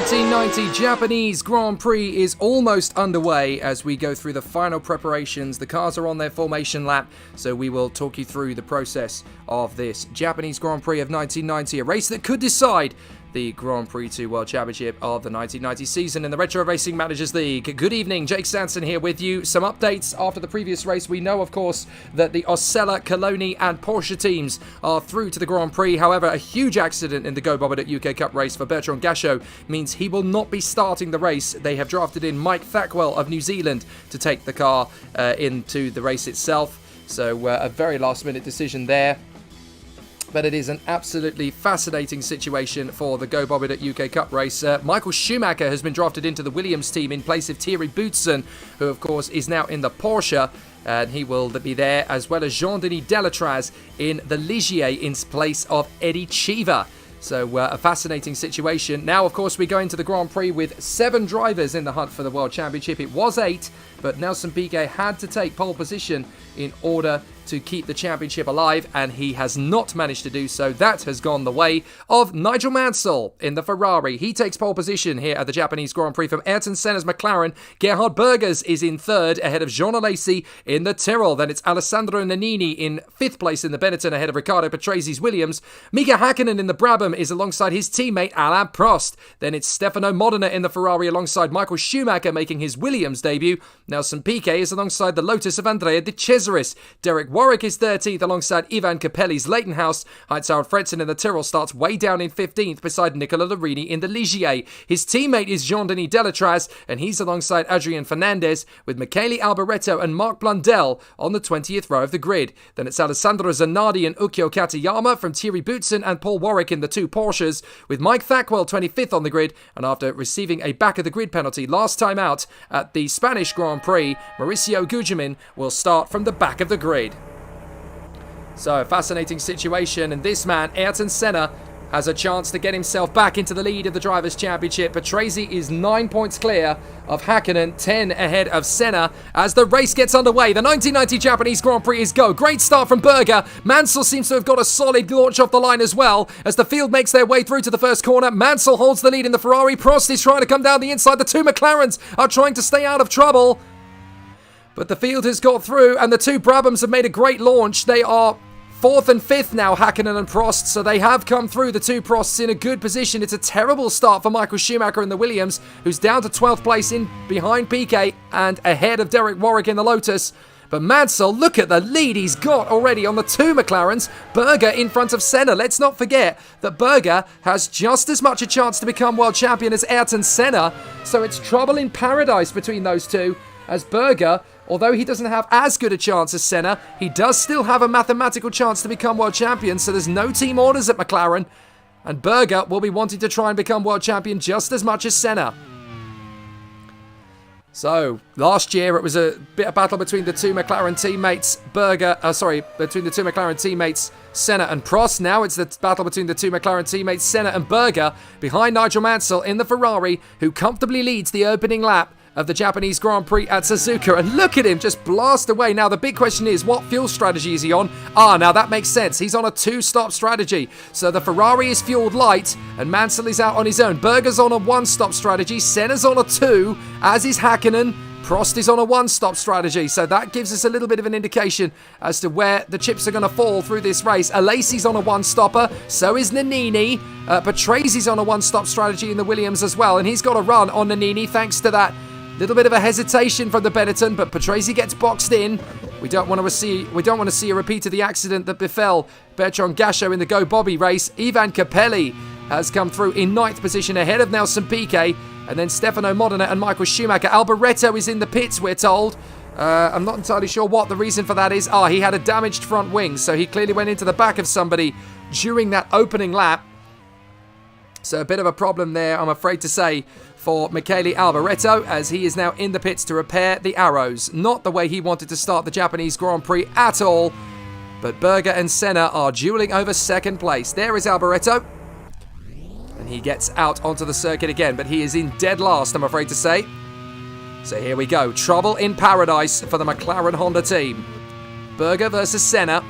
1990 Japanese Grand Prix is almost underway as we go through the final preparations. The cars are on their formation lap, so we will talk you through the process of this Japanese Grand Prix of 1990, a race that could decide the Grand Prix 2 World Championship of the 1990 season in the Retro Racing Managers League. Good evening, Jake Sanson here with you. Some updates after the previous race. We know, of course, that the Osella, Coloni and Porsche teams are through to the Grand Prix. However, a huge accident in the Go Bobbit at UK Cup race for Bertrand Gachot means he will not be starting the race. They have drafted in Mike Thackwell of New Zealand to take the car into the race itself. So a very last minute decision there. But it is an absolutely fascinating situation for the Go Bobbit at UK Cup race. Michael Schumacher has been drafted into the Williams team in place of Thierry Boutsen, who of course is now in the Porsche. And he will be there, as well as Jean-Denis Delatraz in the Ligier in place of Eddie Cheever. So a fascinating situation. Now, of course, we go into the Grand Prix with 7 drivers in the hunt for the World Championship. It was 8, but Nelson Piquet had to take pole position in order to keep the championship alive, and he has not managed to do so. That has gone the way of Nigel Mansell in the Ferrari. He takes pole position here at the Japanese Grand Prix from Ayrton Senna's McLaren. Gerhard Berger's is in 3rd, ahead of Jean Alesi in the Tyrrell. Then it's Alessandro Nannini in 5th place in the Benetton, ahead of Riccardo Patrese Williams. Mika Hakkinen in the Brabham is alongside his teammate Alain Prost. Then it's Stefano Modena in the Ferrari alongside Michael Schumacher making his Williams debut. Nelson Piquet is alongside the Lotus of Andrea De Cesaris. Derek Warwick is 13th alongside Ivan Capelli's Leighton-House. Heinz-Harald Frentzen in the Tyrrell starts way down in 15th beside Nicola Larini in the Ligier. His teammate is Jean-Denis Delatraz, and he's alongside Adrian Fernandez with Michele Alboreto and Mark Blundell on the 20th row of the grid. Then it's Alessandro Zanardi and Ukyo Katayama from Thierry Boutsen and Paul Warwick in the 2 Porsches, with Mike Thackwell 25th on the grid. And after receiving a back-of-the-grid penalty last time out at the Spanish Grand Prix, Mauricio Gugelmin will start from the back of the grid. So, a fascinating situation, and this man, Ayrton Senna, has a chance to get himself back into the lead of the Drivers' Championship. Patrese is 9 points clear of Hakkinen, 10 ahead of Senna as the race gets underway. The 1990 Japanese Grand Prix is go. Great start from Berger. Mansell seems to have got a solid launch off the line as well as the field makes their way through to the first corner. Mansell holds the lead in the Ferrari. Prost is trying to come down the inside. The 2 McLarens are trying to stay out of trouble. But the field has got through, and the 2 Brabhams have made a great launch. They are 4th and 5th now, Hakkinen and Prost, so they have come through, the 2 Prosts, in a good position. It's a terrible start for Michael Schumacher in the Williams, who's down to 12th place in behind Piquet and ahead of Derek Warwick in the Lotus. But Mansell, look at the lead he's got already on the 2 McLarens. Berger in front of Senna. Let's not forget that Berger has just as much a chance to become world champion as Ayrton Senna, so it's trouble in paradise between those two, as Berger, although he doesn't have as good a chance as Senna, he does still have a mathematical chance to become world champion, so there's no team orders at McLaren, and Berger will be wanting to try and become world champion just as much as Senna. So, last year it was a bit of battle between the 2 McLaren teammates, between the 2 McLaren teammates, Senna and Prost. Now it's the battle between the 2 McLaren teammates, Senna and Berger, behind Nigel Mansell in the Ferrari, who comfortably leads the opening lap of the Japanese Grand Prix at Suzuka. And look at him just blast away. Now the big question is, what fuel strategy is he on? Now that makes sense. He's on a 2-stop strategy. So the Ferrari is fueled light and Mansell is out on his own. Berger's on a 1-stop strategy. Senna's on a 2, as is Hakkinen. Prost is on a 1-stop strategy, so that gives us a little bit of an indication as to where the chips are going to fall through this race. Alesi's on a 1-stopper, so is Nannini. Patrese's on a 1-stop strategy in the Williams as well, and he's got a run on Nannini thanks to that little bit of a hesitation from the Benetton, but Patrese gets boxed in. We don't want to see a repeat of the accident that befell Bertrand Gachot in the Go Bobby race. Ivan Capelli has come through in 9th position ahead of Nelson Piquet, and then Stefano Modena and Michael Schumacher. Alboreto is in the pits, we're told. I'm not entirely sure what the reason for that is. He had a damaged front wing, so he clearly went into the back of somebody during that opening lap. So a bit of a problem there, I'm afraid to say, for Michele Alboreto, as he is now in the pits to repair the arrows. Not the way he wanted to start the Japanese Grand Prix at all. But Berger and Senna are dueling over 2nd place. There is Alboreto. And he gets out onto the circuit again, but he is in dead last, I'm afraid to say. So here we go. Trouble in paradise for the McLaren Honda team. Berger versus Senna,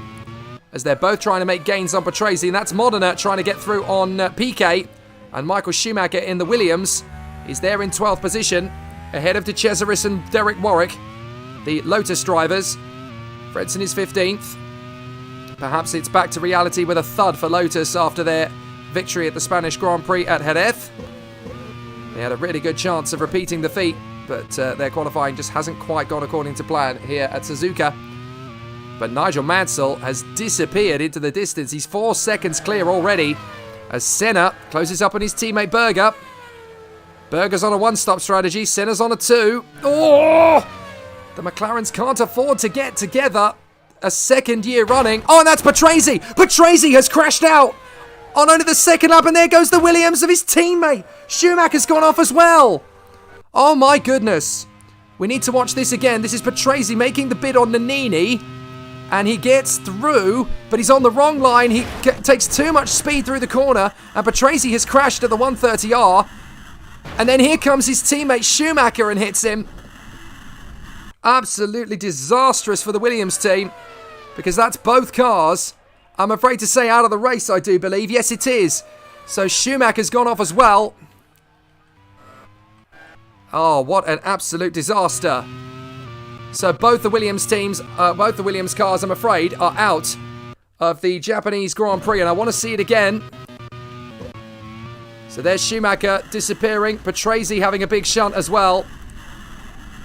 as they're both trying to make gains on Patrese, and that's Modena trying to get through on Piquet. And Michael Schumacher in the Williams is there in 12th position, ahead of De Cesaris and Derek Warwick, the Lotus drivers. Fredson is 15th. Perhaps it's back to reality with a thud for Lotus after their victory at the Spanish Grand Prix at Jerez. They had a really good chance of repeating the feat, but their qualifying just hasn't quite gone according to plan here at Suzuka. But Nigel Mansell has disappeared into the distance. He's 4 seconds clear already as Senna closes up on his teammate Berger. Berger's on a one-stop strategy. Senna's on a 2. Oh! The McLarens can't afford to get together a second year running. Oh, and that's Patrese. Patrese has crashed out on only the second lap, and there goes the Williams of his teammate. Schumacher's gone off as well. Oh my goodness. We need to watch this again. This is Patrese making the bid on Nannini, and he gets through, but he's on the wrong line. He takes too much speed through the corner, and Patrese has crashed at the 130R. And then here comes his teammate Schumacher and hits him. Absolutely disastrous for the Williams team, because that's both cars, I'm afraid to say, out of the race, I do believe. Yes, it is. So Schumacher's gone off as well. Oh, what an absolute disaster. So both the Williams teams, both the Williams cars, I'm afraid, are out of the Japanese Grand Prix, and I want to see it again. So there's Schumacher disappearing. Patrese having a big shunt as well.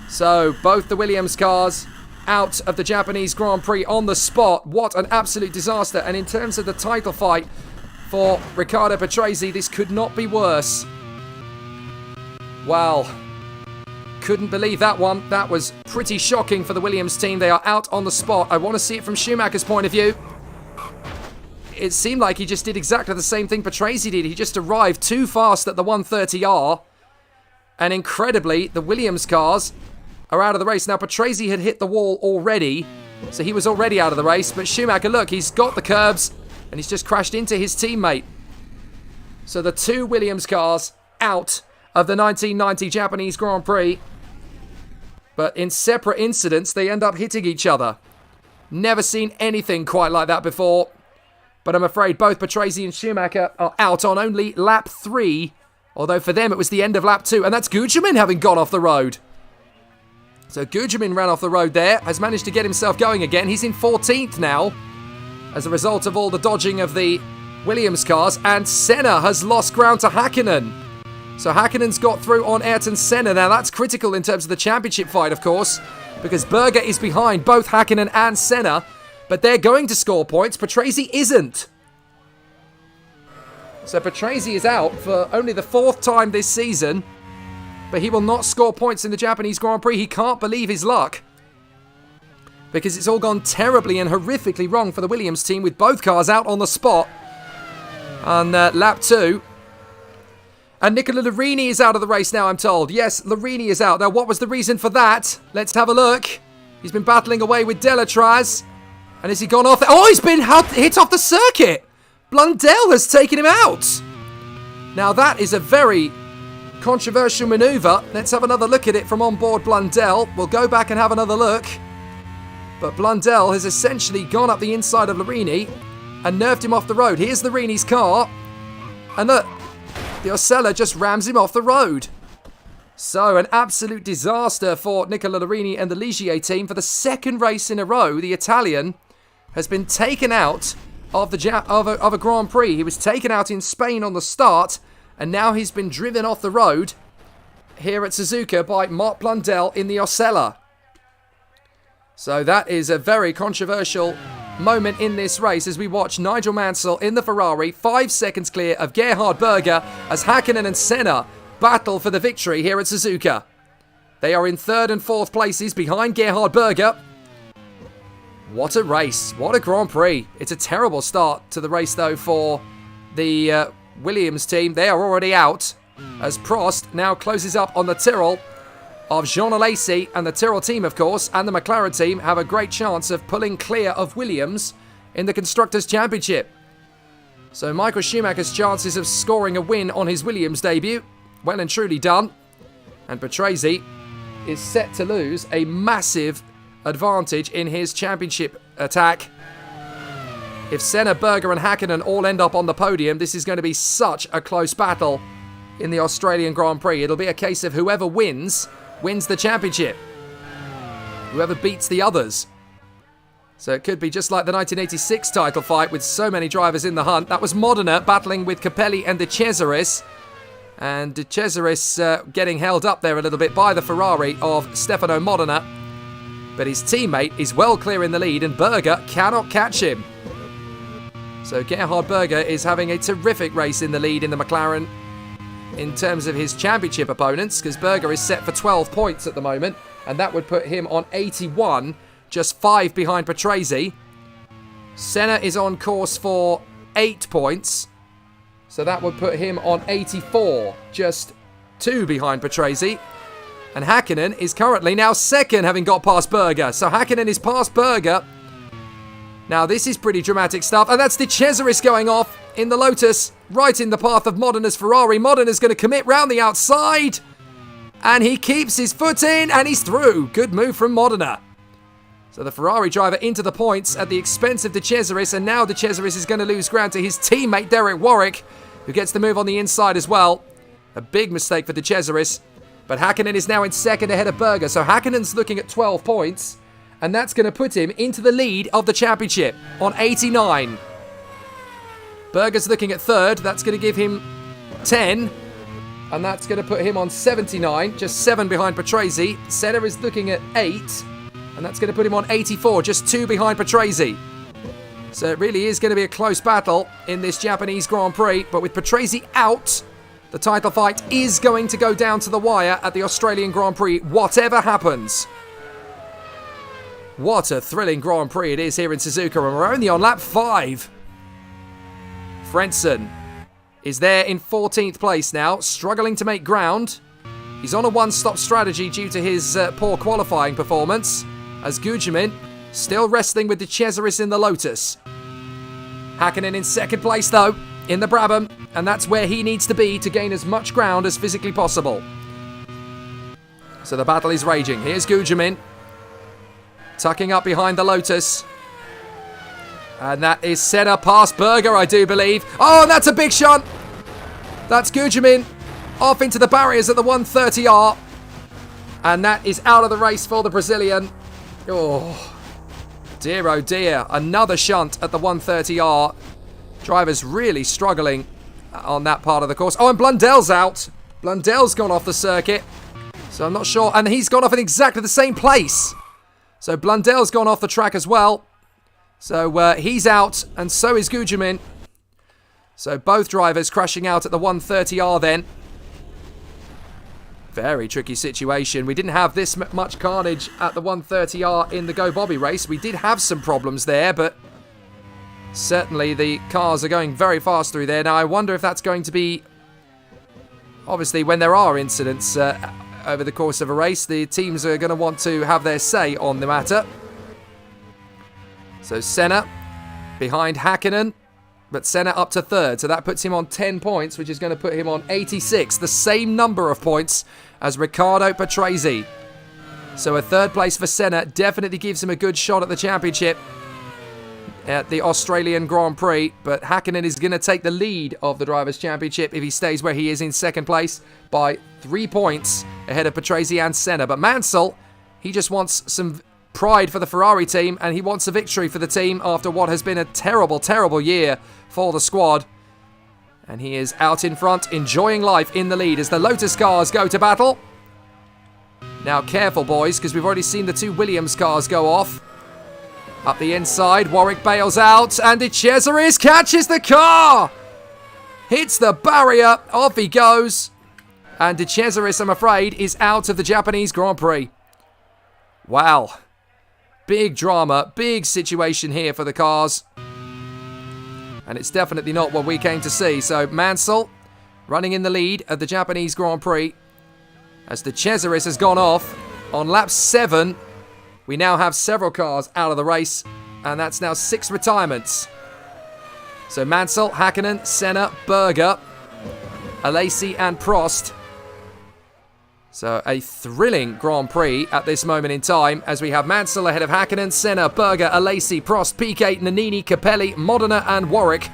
So both the Williams cars out of the Japanese Grand Prix on the spot. What an absolute disaster. And in terms of the title fight for Riccardo Patrese, this could not be worse. Wow. Couldn't believe that one. That was pretty shocking for the Williams team. They are out on the spot. I want to see it from Schumacher's point of view. It seemed like he just did exactly the same thing Patrese did. He just arrived too fast at the 130R. And incredibly, the Williams cars are out of the race. Now, Patrese had hit the wall already, so he was already out of the race. But Schumacher, look, he's got the curbs, and he's just crashed into his teammate. So the two Williams cars out of the 1990 Japanese Grand Prix. But in separate incidents, they end up hitting each other. Never seen anything quite like that before. But I'm afraid both Patrese and Schumacher are out on only lap 3. Although for them, it was the end of lap 2. And that's Gugelmin having gone off the road. So Gugelmin ran off the road there. Has managed to get himself going again. He's in 14th now, as a result of all the dodging of the Williams cars. And Senna has lost ground to Häkkinen. So Häkkinen's got through on Ayrton Senna. Now that's critical in terms of the championship fight, of course, because Berger is behind both Häkkinen and Senna. But they're going to score points. Patrese isn't. So Patrese is out for only the 4th time this season. But he will not score points in the Japanese Grand Prix. He can't believe his luck, because it's all gone terribly and horrifically wrong for the Williams team, with both cars out on the spot on lap 2. And Nicola Larini is out of the race now, I'm told. Yes, Larini is out. Now, what was the reason for that? Let's have a look. He's been battling away with Delatraz. And has he gone off? Oh, he's been hit off the circuit. Blundell has taken him out. Now, that is a very controversial manoeuvre. Let's have another look at it from on board Blundell. We'll go back and have another look. But Blundell has essentially gone up the inside of Larini and nerfed him off the road. Here's Larini's car. And look, the Osella just rams him off the road. So, an absolute disaster for Nicola Larini and the Ligier team. For the second race in a row, the Italian has been taken out of a Grand Prix. He was taken out in Spain on the start, and now he's been driven off the road here at Suzuka by Mark Blundell in the Osella. So that is a very controversial moment in this race as we watch Nigel Mansell in the Ferrari, 5 seconds clear of Gerhard Berger, as Häkkinen and Senna battle for the victory here at Suzuka. They are in 3rd and 4th places behind Gerhard Berger. What a race. What a Grand Prix. It's a terrible start to the race, though, for the Williams team. They are already out, as Prost now closes up on the Tyrrell of Jean Alesi, and the Tyrrell team, of course, and the McLaren team have a great chance of pulling clear of Williams in the Constructors' Championship. So Michael Schumacher's chances of scoring a win on his Williams debut, well and truly done. And Patrese is set to lose a massive advantage in his championship attack. If Senna, Berger and Hakkinen all end up on the podium, this is going to be such a close battle in the Australian Grand Prix. It'll be a case of whoever wins the championship. Whoever beats the others. So it could be just like the 1986 title fight with so many drivers in the hunt. That was Modena battling with Capelli and De Cesaris. And De Cesaris getting held up there a little bit by the Ferrari of Stefano Modena. But his teammate is well clear in the lead and Berger cannot catch him. So Gerhard Berger is having a terrific race in the lead in the McLaren in terms of his championship opponents, because Berger is set for 12 points at the moment, and that would put him on 81, just 5 behind Patrese. Senna is on course for 8 points, so that would put him on 84, just 2 behind Patrese. And Hakkinen is currently now second, having got past Berger. So Hakkinen is past Berger. Now this is pretty dramatic stuff, and that's De Cesaris going off in the Lotus, right in the path of Modena's Ferrari. Modena's going to commit round the outside, and he keeps his foot in, and he's through. Good move from Modena. So the Ferrari driver into the points at the expense of De Cesaris, and now De Cesaris is going to lose ground to his teammate Derek Warwick, who gets the move on the inside as well. A big mistake for De Cesaris, but Hakkinen is now in second ahead of Berger, so Hakkinen's looking at 12 points. And that's going to put him into the lead of the championship on 89. Berger's looking at third. That's going to give him 10. And that's going to put him on 79. Just 7 behind Patrese. Senna is looking at 8. And that's going to put him on 84. Just 2 behind Patrese. So it really is going to be a close battle in this Japanese Grand Prix. But with Patrese out, the title fight is going to go down to the wire at the Australian Grand Prix, whatever happens. What a thrilling Grand Prix it is here in Suzuka, and we're only on lap 5. Frentzen is there in 14th place now, struggling to make ground. He's on a one-stop strategy due to his poor qualifying performance, as Gugelmin still wrestling with De Cesaris in the Lotus. Hakkinen in second place though, in the Brabham, and that's where he needs to be to gain as much ground as physically possible. So the battle is raging. Here's Gugelmin, tucking up behind the Lotus. And that is Senna past Berger, I do believe. Oh, and that's a big shunt. That's Gugelmin off into the barriers at the 130R. And that is out of the race for the Brazilian. Oh dear. Another shunt at the 130R. Drivers really struggling on that part of the course. Oh, and Blundell's out. Blundell's gone off the circuit. So I'm not sure. And he's gone off in exactly the same place. So Blundell's gone off the track as well. So he's out, and so is Gugelmin. So both drivers crashing out at the 130R then. Very tricky situation. We didn't have this much carnage at the 130R in the Go Bobby race. We did have some problems there, but certainly the cars are going very fast through there. Now I wonder if that's going to be... Obviously, when there are incidents over the course of a race, the teams are going to want to have their say on the matter. So Senna behind Hakkinen, but Senna up to third, so that puts him on 10 points, which is going to put him on 86, the same number of points as Riccardo Patrese. So a third place for Senna definitely gives him a good shot at the championship at the Australian Grand Prix, but Hakkinen is going to take the lead of the Drivers' Championship if he stays where he is in second place by 3 points ahead of Patrese and Senna. But Mansell, he just wants some pride for the Ferrari team, and he wants a victory for the team after what has been a terrible, terrible year for the squad. And he is out in front, enjoying life in the lead as the Lotus cars go to battle. Now careful, boys, because we've already seen the 2 Williams cars go off. Up the inside, Warwick bails out, and De Cesaris catches the car! Hits the barrier, off he goes. And De Cesaris, I'm afraid, is out of the Japanese Grand Prix. Wow. Big drama, big situation here for the cars. And it's definitely not what we came to see. So Mansell running in the lead of the Japanese Grand Prix as De Cesaris has gone off on lap 7. We now have several cars out of the race, and that's now 6 retirements. So Mansell, Hakkinen, Senna, Berger, Alesi and Prost. So a thrilling Grand Prix at this moment in time as we have Mansell ahead of Hakkinen, Senna, Berger, Alesi, Prost, Piquet, Nannini, Capelli, Modena and Warwick.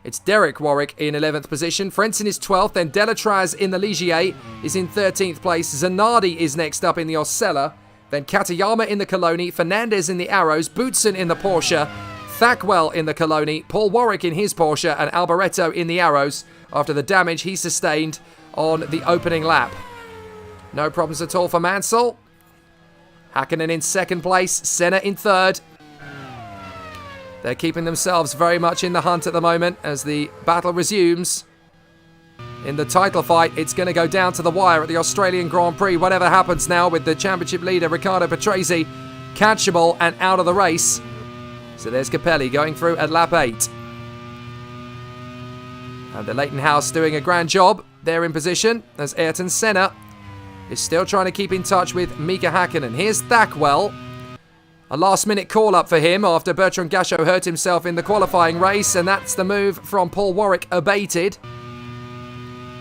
It's Derek Warwick in 11th position. Frentzen is 12th. Then Delatraz in the Ligier is in 13th place. Zanardi is next up in the Osella. Then Katayama in the Coloni. Fernandez in the Arrows. Boutsen in the Porsche. Thackwell in the Coloni. Paul Warwick in his Porsche. And Alboreto in the Arrows after the damage he sustained on the opening lap. No problems at all for Mansell. Hakkinen in second place. Senna in third. They're keeping themselves very much in the hunt at the moment as the battle resumes. In the title fight, it's going to go down to the wire at the Australian Grand Prix. Whatever happens now with the championship leader, Riccardo Patrese, catchable and out of the race. So there's Capelli going through at lap 8. And the Leighton House doing a grand job. They're in position as Ayrton Senna is still trying to keep in touch with Mika Hakkinen. Here's Thackwell. A last-minute call-up for him after Bertrand Gachot hurt himself in the qualifying race, and that's the move from Paul Warwick abated.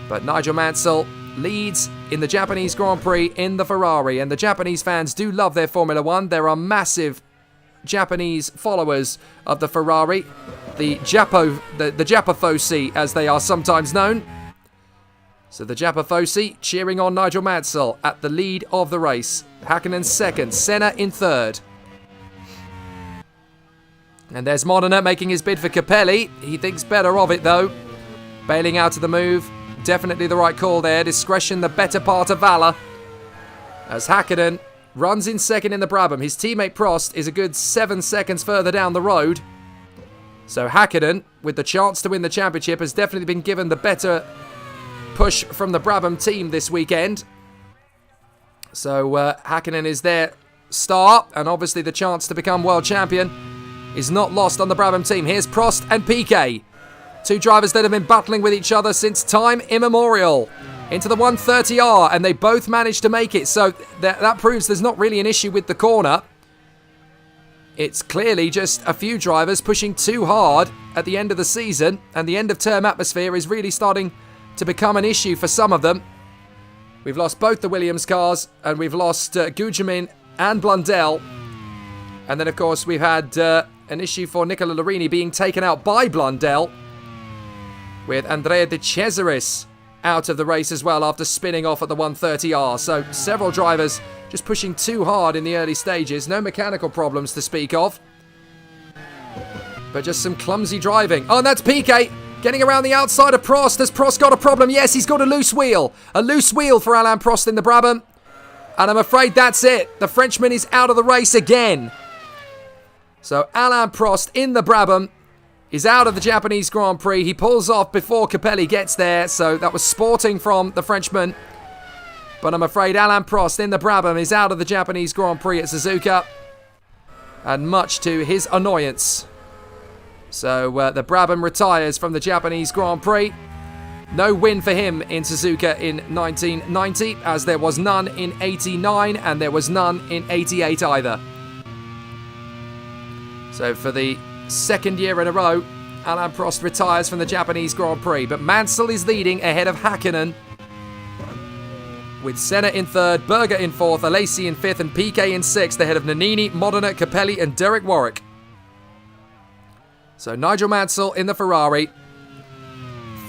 But Nigel Mansell leads in the Japanese Grand Prix in the Ferrari, and the Japanese fans do love their Formula One. There are massive Japanese followers of the Ferrari, the Japafosi, as they are sometimes known. So the Japafosi cheering on Nigel Mansell at the lead of the race. Hakkinen second, Senna in third. And there's Modena making his bid for Capelli. He thinks better of it, though. Bailing out of the move. Definitely the right call there. Discretion, the better part of valour. As Hakkinen runs in second in the Brabham. His teammate Prost is a good 7 seconds further down the road. So Hakkinen, with the chance to win the championship, has definitely been given the better push from the Brabham team this weekend. So Hakkinen is their star. And obviously the chance to become world champion is not lost on the Brabham team. Here's Prost and Piquet. Two drivers that have been battling with each other since time immemorial. Into the 130R, and they both managed to make it. So that proves there's not really an issue with the corner. It's clearly just a few drivers pushing too hard at the end of the season, and the end of term atmosphere is really starting to become an issue for some of them. We've lost both the Williams cars, and we've lost Gugelmin and Blundell. And then, of course, we've had an issue for Nicola Larini being taken out by Blundell, with Andrea De Cesaris out of the race as well after spinning off at the 130R. So several drivers just pushing too hard in the early stages. No mechanical problems to speak of, but just some clumsy driving. Oh, and that's Piquet getting around the outside of Prost. Has Prost got a problem? Yes, he's got a loose wheel. A loose wheel for Alain Prost in the Brabham. And I'm afraid that's it. The Frenchman is out of the race again. So Alain Prost in the Brabham is out of the Japanese Grand Prix. He pulls off before Capelli gets there. So that was sporting from the Frenchman. But I'm afraid Alain Prost in the Brabham is out of the Japanese Grand Prix at Suzuka. And much to his annoyance. So the Brabham retires from the Japanese Grand Prix. No win for him in Suzuka in 1990, as there was none in 89 and there was none in 88 either. So for the second year in a row, Alain Prost retires from the Japanese Grand Prix. But Mansell is leading ahead of Hakkinen, with Senna in third, Berger in fourth, Alesi in fifth, and Piquet in sixth, ahead of Nannini, Modena, Capelli, and Derek Warwick. So Nigel Mansell in the Ferrari,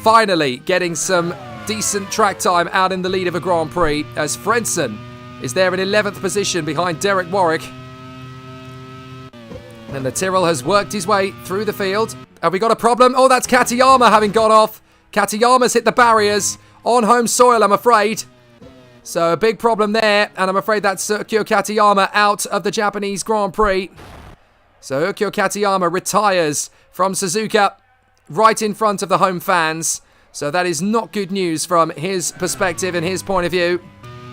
finally getting some decent track time out in the lead of a Grand Prix, as Frentzen is there in 11th position behind Derek Warwick. And the Tyrrell has worked his way through the field. Have we got a problem? Oh, that's Katayama having gone off. Katayama's hit the barriers on home soil, I'm afraid. So a big problem there, and I'm afraid that's Sergio Katayama out of the Japanese Grand Prix. So Sergio Katayama retires from Suzuka right in front of the home fans. So that is not good news from his perspective and his point of view.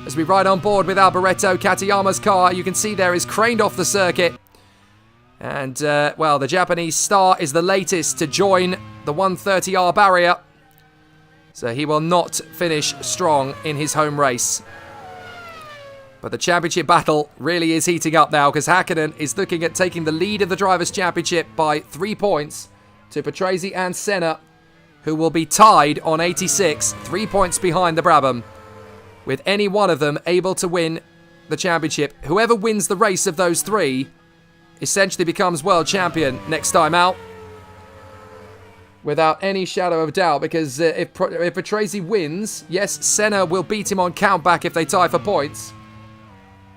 As we ride on board with Alboreto, Katayama's car, you can see there, is craned off the circuit. And, well, the Japanese star is the latest to join the 130R barrier. So he will not finish strong in his home race. But the championship battle really is heating up now, because Hakkinen is looking at taking the lead of the Drivers' Championship by 3 points to Patrese and Senna, who will be tied on 86, 3 points behind the Brabham. with any one of them able to win the championship. Whoever wins the race of those three essentially becomes world champion next time out. Without any shadow of doubt, because if Patrese wins, yes, Senna will beat him on countback if they tie for points.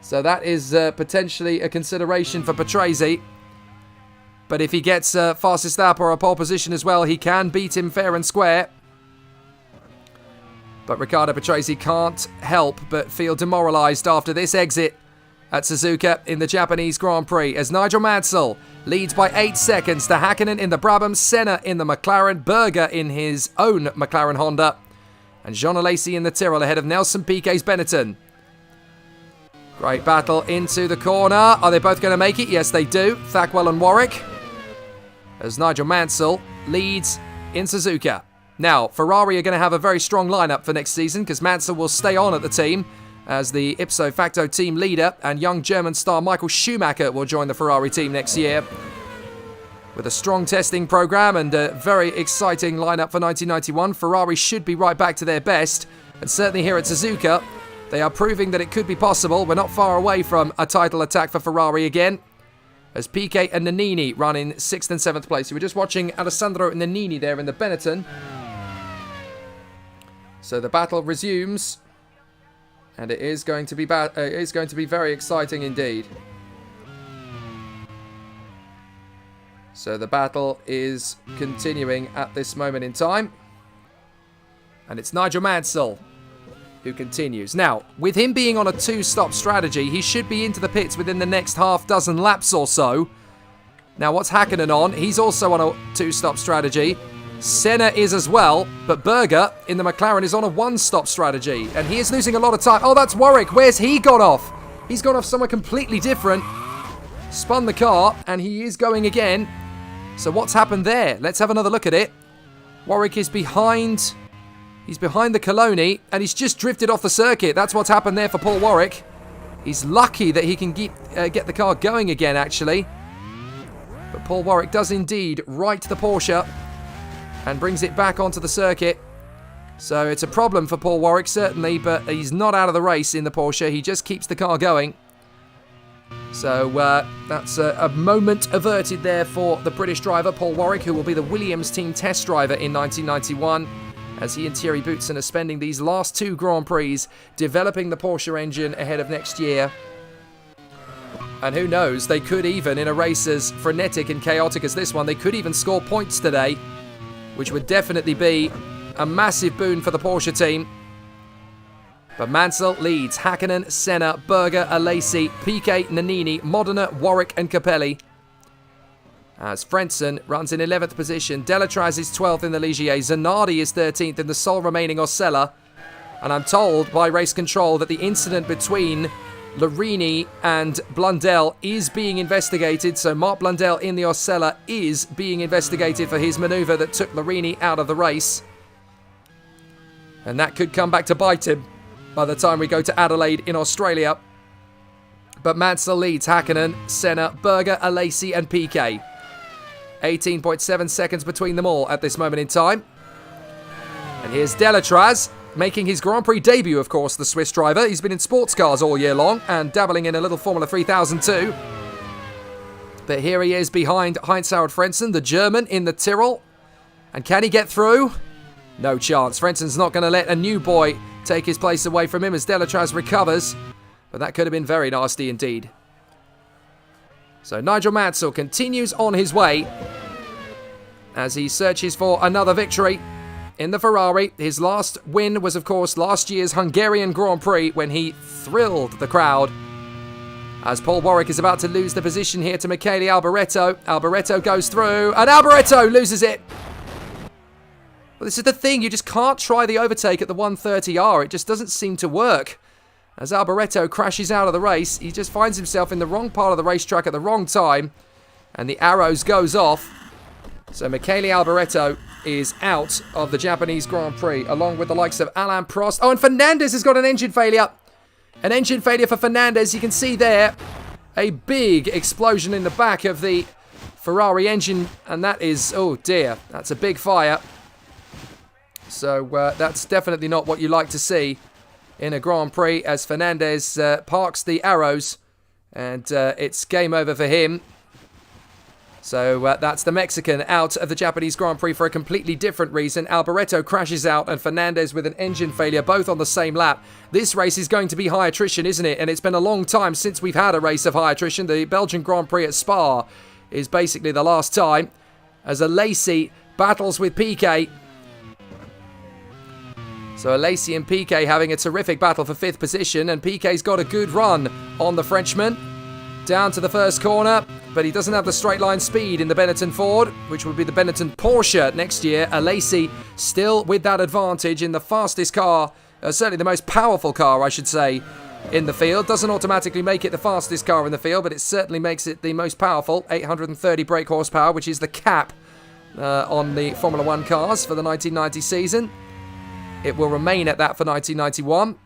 So that is potentially a consideration for Patrese. But if he gets fastest lap or a pole position as well, he can beat him fair and square. But Riccardo Patrese can't help but feel demoralised after this exit at Suzuka in the Japanese Grand Prix, as Nigel Mansell leads by 8 seconds to Häkkinen in the Brabham, Senna in the McLaren, Berger in his own McLaren Honda, and Jean Alesi in the Tyrrell ahead of Nelson Piquet's Benetton. Great battle into the corner. Are they both going to make it? Yes, they do. Thackwell and Warwick, as Nigel Mansell leads in Suzuka. Now, Ferrari are going to have a very strong lineup for next season, because Mansell will stay on at the team as the ipso facto team leader, and young German star Michael Schumacher will join the Ferrari team next year. With a strong testing program and a very exciting lineup for 1991, Ferrari should be right back to their best, and certainly here at Suzuka, they are proving that it could be possible. We're not far away from a title attack for Ferrari again, as Piquet and Nannini run in 6th and 7th place. We're just watching Alessandro Nannini there in the Benetton. So the battle resumes, and it is going to be very exciting indeed. So the battle is continuing at this moment in time, and it's Nigel Mansell who continues. Now, with him being on a 2-stop strategy, he should be into the pits within the next half dozen laps or so. Now, what's Häkkinen on? He's also on a 2-stop strategy. Senna is as well, but Berger in the McLaren is on a 1-stop strategy, and he is losing a lot of time. Oh, that's Warwick. Where's he gone off? He's gone off somewhere completely different. Spun the car, and he is going again. So what's happened there? Let's have another look at it. Warwick is behind. He's behind the Coloni, and he's just drifted off the circuit. That's what's happened there for Paul Warwick. He's lucky that he can get the car going again, actually. But Paul Warwick does indeed right the Porsche and brings it back onto the circuit. So it's a problem for Paul Warwick, certainly, but he's not out of the race in the Porsche. He just keeps the car going. So that's a moment averted there for the British driver, Paul Warwick, who will be the Williams team test driver in 1991, as he and Thierry Boutsen are spending these last 2 Grand Prix developing the Porsche engine ahead of next year. And who knows, they could even, in a race as frenetic and chaotic as this one, they could even score points today, which would definitely be a massive boon for the Porsche team. But Mansell leads Häkkinen, Senna, Berger, Alesi, Piquet, Nannini, Modena, Warwick and Capelli. As Frentzen runs in 11th position, Delatraz is 12th in the Ligier, Zanardi is 13th in the sole remaining Osella. And I'm told by race control that the incident between Larini and Blundell is being investigated. So Mark Blundell in the Osella is being investigated for his manoeuvre that took Larini out of the race. And that could come back to bite him by the time we go to Adelaide in Australia. But Mansell leads Häkkinen, Senna, Berger, Alesi and Piquet. 18.7 seconds between them all at this moment in time. And here's Delatraz, making his Grand Prix debut, of course, the Swiss driver. He's been in sports cars all year long and dabbling in a little Formula 3000 too. But here he is behind Heinz-Harald Frentzen, the German, in the Tyrrell. And can he get through? No chance. Frentzen's not going to let a new boy take his place away from him as Delatraz recovers. But that could have been very nasty indeed. So Nigel Mansell continues on his way as he searches for another victory in the Ferrari. His last win was, of course, last year's Hungarian Grand Prix when he thrilled the crowd. As Paul Warwick is about to lose the position here to Michele Alboreto. Alboreto goes through, and Alboreto loses it. Well, this is the thing. You just can't try the overtake at the 130R. It just doesn't seem to work. As Alboreto crashes out of the race, he just finds himself in the wrong part of the racetrack at the wrong time. And the arrows goes off. So Michele Alboreto is out of the Japanese Grand Prix, along with the likes of Alain Prost. Oh, and Fernandez has got an engine failure. An engine failure for Fernandez. You can see there a big explosion in the back of the Ferrari engine. And that is, oh dear, that's a big fire. So that's definitely not what you like to see. in a Grand Prix as Fernandez parks the arrows, and it's game over for him. So that's the Mexican out of the Japanese Grand Prix for a completely different reason. Alboreto crashes out and Fernandez with an engine failure, both on the same lap. This race is going to be high attrition, isn't it? And it's been a long time since we've had a race of high attrition. The Belgian Grand Prix at Spa is basically the last time, as Alesi battles with Piquet. So Alesi and Piquet having a terrific battle for 5th position, and Piquet's got a good run on the Frenchman. Down to the first corner, but he doesn't have the straight line speed in the Benetton Ford, which would be the Benetton Porsche next year. Alesi still with that advantage in the fastest car, certainly the most powerful car, I should say, in the field. Doesn't automatically make it the fastest car in the field, but it certainly makes it the most powerful. 830 brake horsepower, which is the cap on the Formula 1 cars for the 1990 season. It will remain at that for 1991.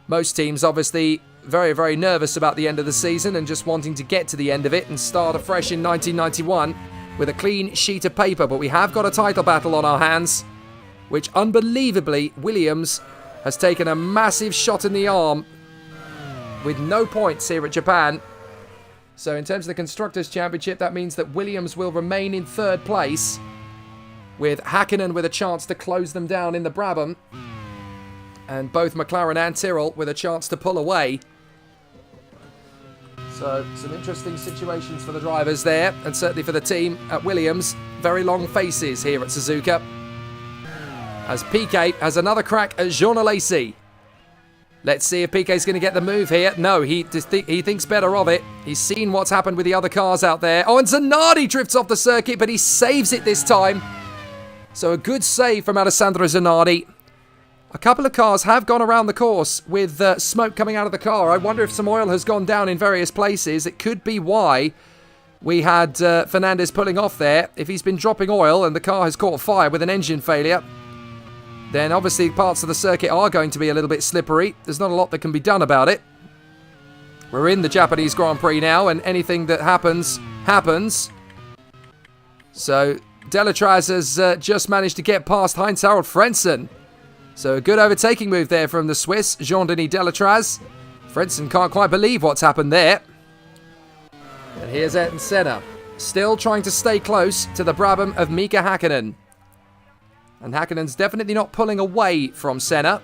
Most teams, obviously, very, very nervous about the end of the season and just wanting to get to the end of it and start afresh in 1991 with a clean sheet of paper. But we have got a title battle on our hands, which unbelievably Williams has taken a massive shot in the arm with no points here at Japan. So in terms of the Constructors' Championship, that means that Williams will remain in 3rd place, with Hakkinen with a chance to close them down in the Brabham, and both McLaren and Tyrrell with a chance to pull away. So some interesting situations for the drivers there, and certainly for the team at Williams. Very long faces here at Suzuka, as Piquet has another crack at Jean Alesi. Let's see if Piquet's going to get the move here. No, he thinks better of it. He's seen what's happened with the other cars out there. Oh, and Zanardi drifts off the circuit, but he saves it this time. So a good save from Alessandro Zanardi. A couple of cars have gone around the course with smoke coming out of the car. I wonder if some oil has gone down in various places. It could be why we had Fernandez pulling off there. If he's been dropping oil and the car has caught fire with an engine failure, then obviously parts of the circuit are going to be a little bit slippery. There's not a lot that can be done about it. We're in the Japanese Grand Prix now, and anything that happens, happens. So Delatraz has just managed to get past Heinz-Harald Frentzen. So a good overtaking move there from the Swiss, Jean-Denis Delatraz. Frentzen can't quite believe what's happened there. And here's Ayrton Senna, still trying to stay close to the Brabham of Mika Hakkinen. And Hakkinen's definitely not pulling away from Senna,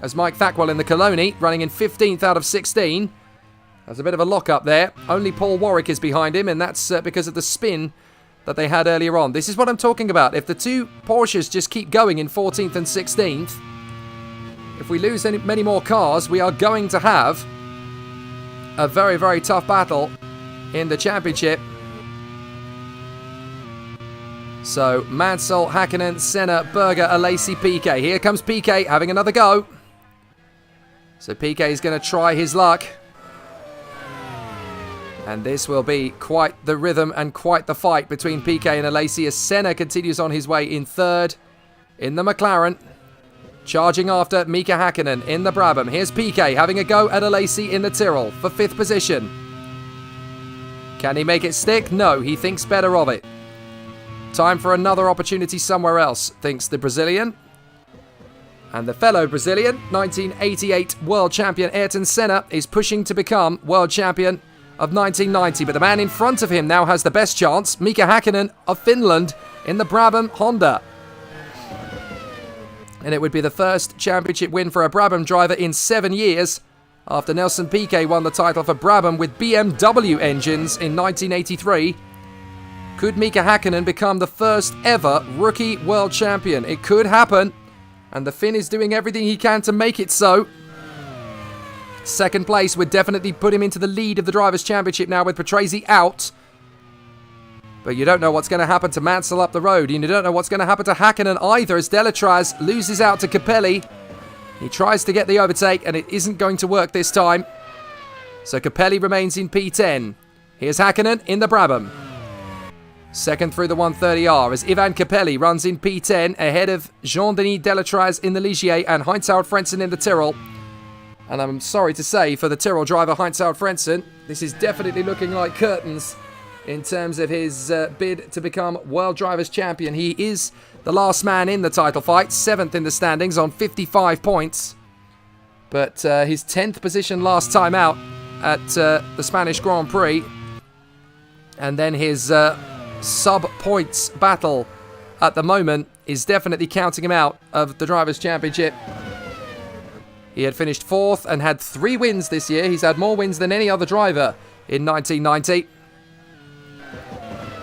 as Mike Thackwell in the Coloni, running in 15th out of 16. There's a bit of a lock-up there. Only Paul Warwick is behind him, and that's because of the spin that they had earlier on. This is what I'm talking about. If the two Porsches just keep going in 14th and 16th, if we lose many more cars, we are going to have a very, very tough battle in the championship. So Mansell, Hakkinen, Senna, Berger, Alesi, Piquet. Here comes Piquet having another go. So Piquet is going to try his luck. And this will be quite the rhythm and quite the fight between Piquet and Alesi as Senna continues on his way in 3rd in the McLaren. Charging after Mika Hakkinen in the Brabham. Here's Piquet having a go at Alesi in the Tyrrell for 5th position. Can he make it stick? No, he thinks better of it. Time for another opportunity somewhere else, thinks the Brazilian. And the fellow Brazilian, 1988 world champion Ayrton Senna, is pushing to become world champion of 1990. But the man in front of him now has the best chance, Mika Hakkinen of Finland in the Brabham Honda. And it would be the first championship win for a Brabham driver in 7 years, after Nelson Piquet won the title for Brabham with BMW engines in 1983. Could Mika Hakkinen become the first ever rookie world champion? It could happen, and the Finn is doing everything he can to make it so. 2nd place would definitely put him into the lead of the Drivers' Championship now with Patrese out. But you don't know what's going to happen to Mansell up the road, and you don't know what's going to happen to Hakkinen either, as Delatraz loses out to Capelli. He tries to get the overtake, and it isn't going to work this time. So Capelli remains in P10. Here's Hakkinen in the Brabham. 2nd through the 130R as Ivan Capelli runs in P10 ahead of Jean-Denis Delatraz in the Ligier and Heinz-Harald Frentzen in the Tyrrell. And I'm sorry to say for the Tyrrell driver Heinz-Harald Frentzen, this is definitely looking like curtains in terms of his bid to become World Drivers' Champion. He is the last man in the title fight, 7th in the standings on 55 points. But his 10th position last time out at the Spanish Grand Prix. And then his sub-points battle at the moment is definitely counting him out of the Drivers' Championship. He had finished 4th and had 3 wins this year. He's had more wins than any other driver in 1990.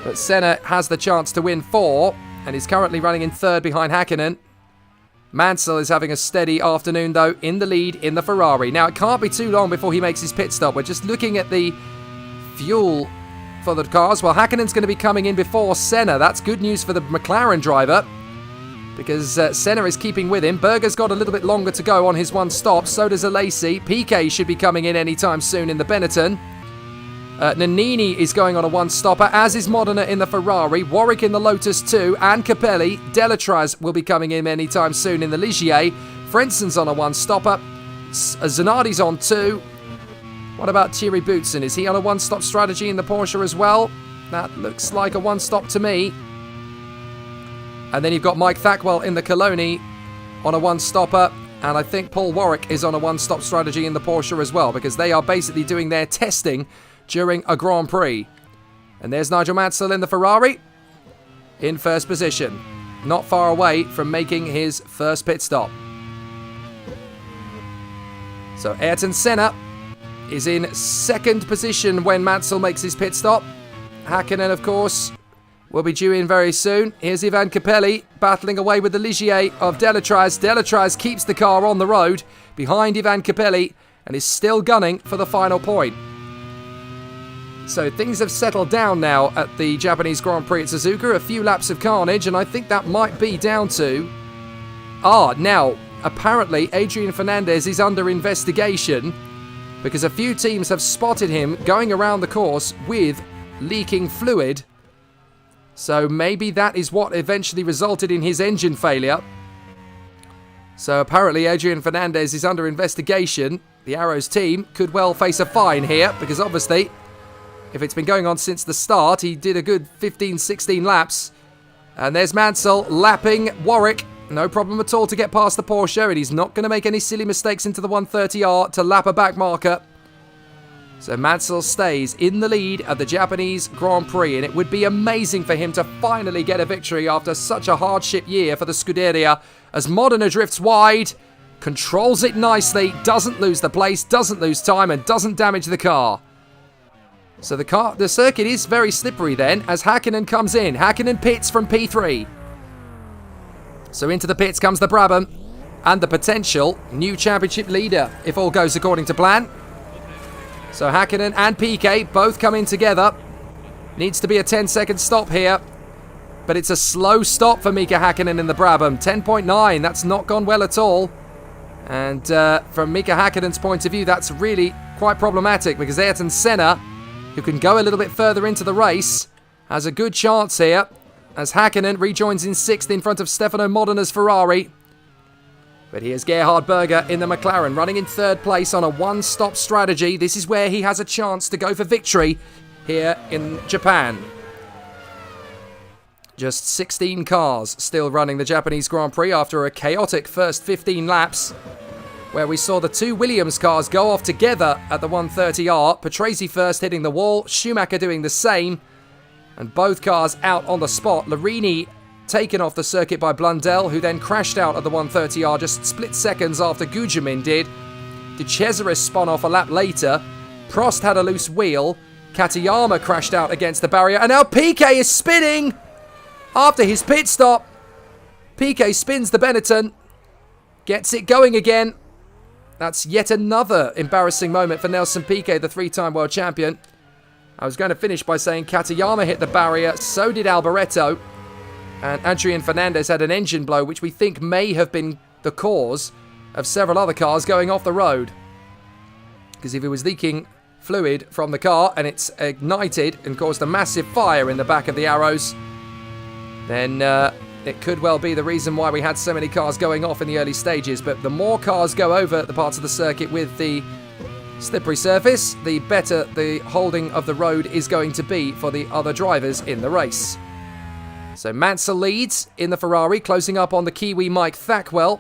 But Senna has the chance to win 4 and is currently running in 3rd behind Häkkinen. Mansell is having a steady afternoon, though, in the lead in the Ferrari. Now, it can't be too long before he makes his pit stop. We're just looking at the fuel for the cars. Well, Häkkinen's going to be coming in before Senna. That's good news for the McLaren driver, because Senna is keeping with him. Berger's got a little bit longer to go on his one stop. So does Alesi. Piquet should be coming in anytime soon in the Benetton. Nannini is going on a one-stopper, as is Modena in the Ferrari. Warwick in the Lotus 2, and Capelli. Delatraz will be coming in anytime soon in the Ligier. Frenson's on a one-stopper. Zanardi's on 2. What about Thierry Boutsen? Is he on a one-stop strategy in the Porsche as well? That looks like a one-stop to me. And then you've got Mike Thackwell in the Coloni on a one-stopper. And I think Paul Warwick is on a one-stop strategy in the Porsche as well, because they are basically doing their testing during a Grand Prix. And there's Nigel Mansell in the Ferrari in first position, not far away from making his first pit stop. So Ayrton Senna is in second position when Mansell makes his pit stop. Häkkinen, of course, will be due in very soon. Here's Ivan Capelli battling away with the Ligier of Delatraz. Delatraz keeps the car on the road behind Ivan Capelli and is still gunning for the final point. So things have settled down now at the Japanese Grand Prix at Suzuka. A few laps of carnage, and I think that might be down to... now, apparently Adrian Fernandez is under investigation because a few teams have spotted him going around the course with leaking fluid. So maybe that is what eventually resulted in his engine failure. So apparently Adrian Fernandez is under investigation. The Arrows team could well face a fine here, because obviously, if it's been going on since the start, he did a good 15, 16 laps. And there's Mansell lapping Warwick. No problem at all to get past the Porsche, and he's not going to make any silly mistakes into the 130R to lap a back marker. So Mansell stays in the lead at the Japanese Grand Prix, and it would be amazing for him to finally get a victory after such a hardship year for the Scuderia, as Modena drifts wide, controls it nicely, doesn't lose the place, doesn't lose time, and doesn't damage the car. So the circuit is very slippery then, as Häkkinen comes in. Häkkinen pits from P3. So into the pits comes the Brabham and the potential new championship leader, if all goes according to plan. So Häkkinen and Piquet both come in together. Needs to be a 10-second stop here, but it's a slow stop for Mika Häkkinen in the Brabham. 10.9, that's not gone well at all. And from Mika Häkkinen's point of view, that's really quite problematic, because Ayrton Senna, who can go a little bit further into the race, has a good chance here, as Häkkinen rejoins in 6th in front of Stefano Modena's Ferrari. But here's Gerhard Berger in the McLaren, running in 3rd place on a one-stop strategy. This is where he has a chance to go for victory here in Japan. Just 16 cars still running the Japanese Grand Prix after a chaotic first 15 laps, where we saw the 2 Williams cars go off together at the 130R. Patrese first hitting the wall, Schumacher doing the same, and both cars out on the spot. Larini taken off the circuit by Blundell, who then crashed out at the 130R just split seconds after Gugelmin did. De Cesaris spun off a lap later. Prost had a loose wheel. Katayama crashed out against the barrier, and now Piquet is spinning after his pit stop. Piquet spins the Benetton, gets it going again. That's yet another embarrassing moment for Nelson Piquet, the 3-time world champion. I was going to finish by saying Katayama hit the barrier, so did Alboreto. And Adrian Fernandez had an engine blow, which we think may have been the cause of several other cars going off the road. Because if it was leaking fluid from the car and it's ignited and caused a massive fire in the back of the Arrows, then it could well be the reason why we had so many cars going off in the early stages. But the more cars go over the parts of the circuit with the slippery surface, the better the holding of the road is going to be for the other drivers in the race. So Mansell leads in the Ferrari, closing up on the Kiwi Mike Thackwell.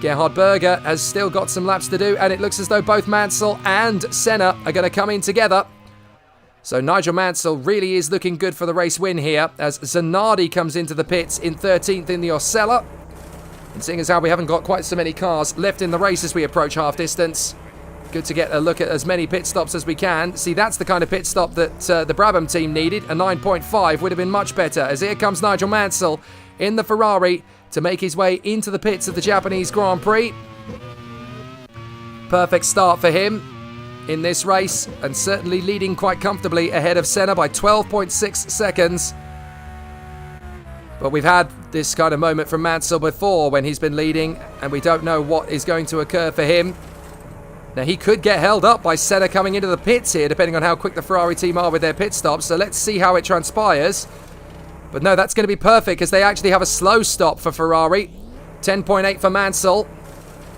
Gerhard Berger has still got some laps to do, and it looks as though both Mansell and Senna are going to come in together. So Nigel Mansell really is looking good for the race win here, as Zanardi comes into the pits in 13th in the Osella. And seeing as how we haven't got quite so many cars left in the race as we approach half distance, good to get a look at as many pit stops as we can. See, that's the kind of pit stop that the Brabham team needed. A 9.5 would have been much better, as here comes Nigel Mansell in the Ferrari to make his way into the pits of the Japanese Grand Prix. Perfect start for him in this race, and certainly leading quite comfortably ahead of Senna by 12.6 seconds. But we've had this kind of moment from Mansell before when he's been leading, and we don't know what is going to occur for him. Now, he could get held up by Senna coming into the pits here, depending on how quick the Ferrari team are with their pit stops. So let's see how it transpires. But no, that's going to be perfect, because they actually have a slow stop for Ferrari. 10.8 for Mansell.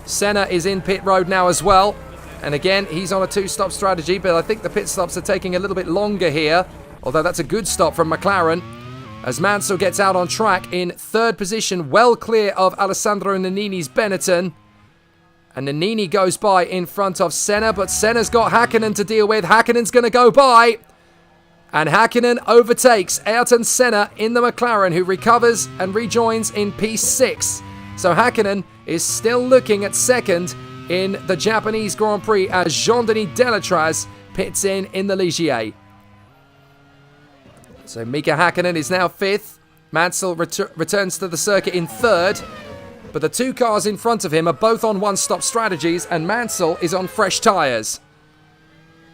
Senna is in pit road now as well. And again, he's on a two-stop strategy, but I think the pit stops are taking a little bit longer here. Although that's a good stop from McLaren. As Mansell gets out on track in third position, well clear of Alessandro Nannini's Benetton. And Nannini goes by in front of Senna, but Senna's got Häkkinen to deal with. Häkkinen's going to go by. And Häkkinen overtakes Ayrton Senna in the McLaren, who recovers and rejoins in P6. So Häkkinen is still looking at second in the Japanese Grand Prix as Jean-Denis Delatraz pits in the Ligier. So Mika Häkkinen is now fifth. Mansell returns to the circuit in third. But the two cars in front of him are both on one-stop strategies, and Mansell is on fresh tyres.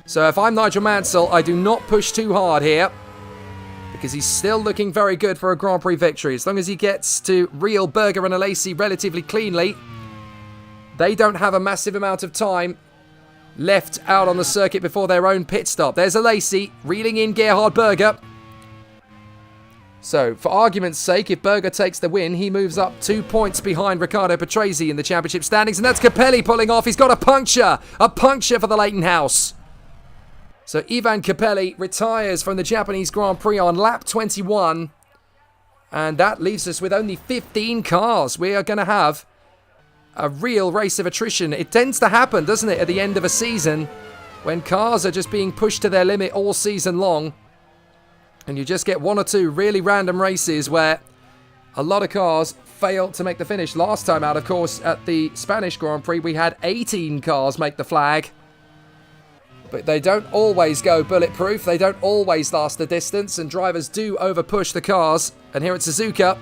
So if I'm Nigel Mansell, I do not push too hard here, because he's still looking very good for a Grand Prix victory. As long as he gets to reel Berger and Alesi relatively cleanly, they don't have a massive amount of time left out on the circuit before their own pit stop. There's Alesi reeling in Gerhard Berger. So, for argument's sake, if Berger takes the win, he moves up 2 points behind Riccardo Patrese in the championship standings. And that's Capelli pulling off. He's got a puncture for the Leighton House. So, Ivan Capelli retires from the Japanese Grand Prix on lap 21. And that leaves us with only 15 cars. We are going to have a real race of attrition. It tends to happen, doesn't it, at the end of a season, when cars are just being pushed to their limit all season long. And you just get one or two really random races where a lot of cars fail to make the finish. Last time out, of course, at the Spanish Grand Prix, we had 18 cars make the flag. But they don't always go bulletproof. They don't always last the distance. And drivers do over-push the cars. And here at Suzuka,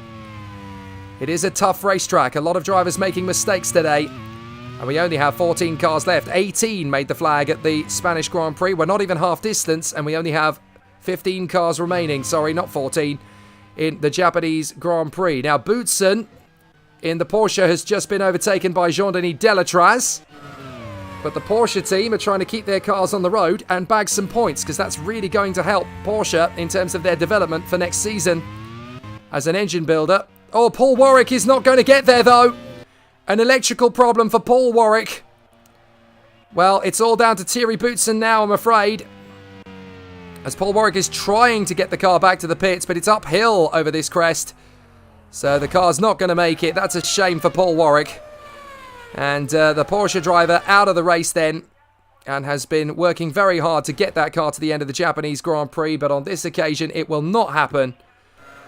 it is a tough racetrack. A lot of drivers making mistakes today. And we only have 14 cars left. 18 made the flag at the Spanish Grand Prix. We're not even half distance. And we only have 15 cars remaining, sorry, not 14, in the Japanese Grand Prix. Now, Boutsen in the Porsche has just been overtaken by Jean-Denis Delatraz. But the Porsche team are trying to keep their cars on the road and bag some points, because that's really going to help Porsche in terms of their development for next season as an engine builder. Oh, Paul Warwick is not going to get there, though. An electrical problem for Paul Warwick. Well, it's all down to Thierry Boutsen now, I'm afraid, as Paul Warwick is trying to get the car back to the pits, but it's uphill over this crest. So the car's not going to make it. That's a shame for Paul Warwick. And the Porsche driver out of the race then, and has been working very hard to get that car to the end of the Japanese Grand Prix, but on this occasion it will not happen.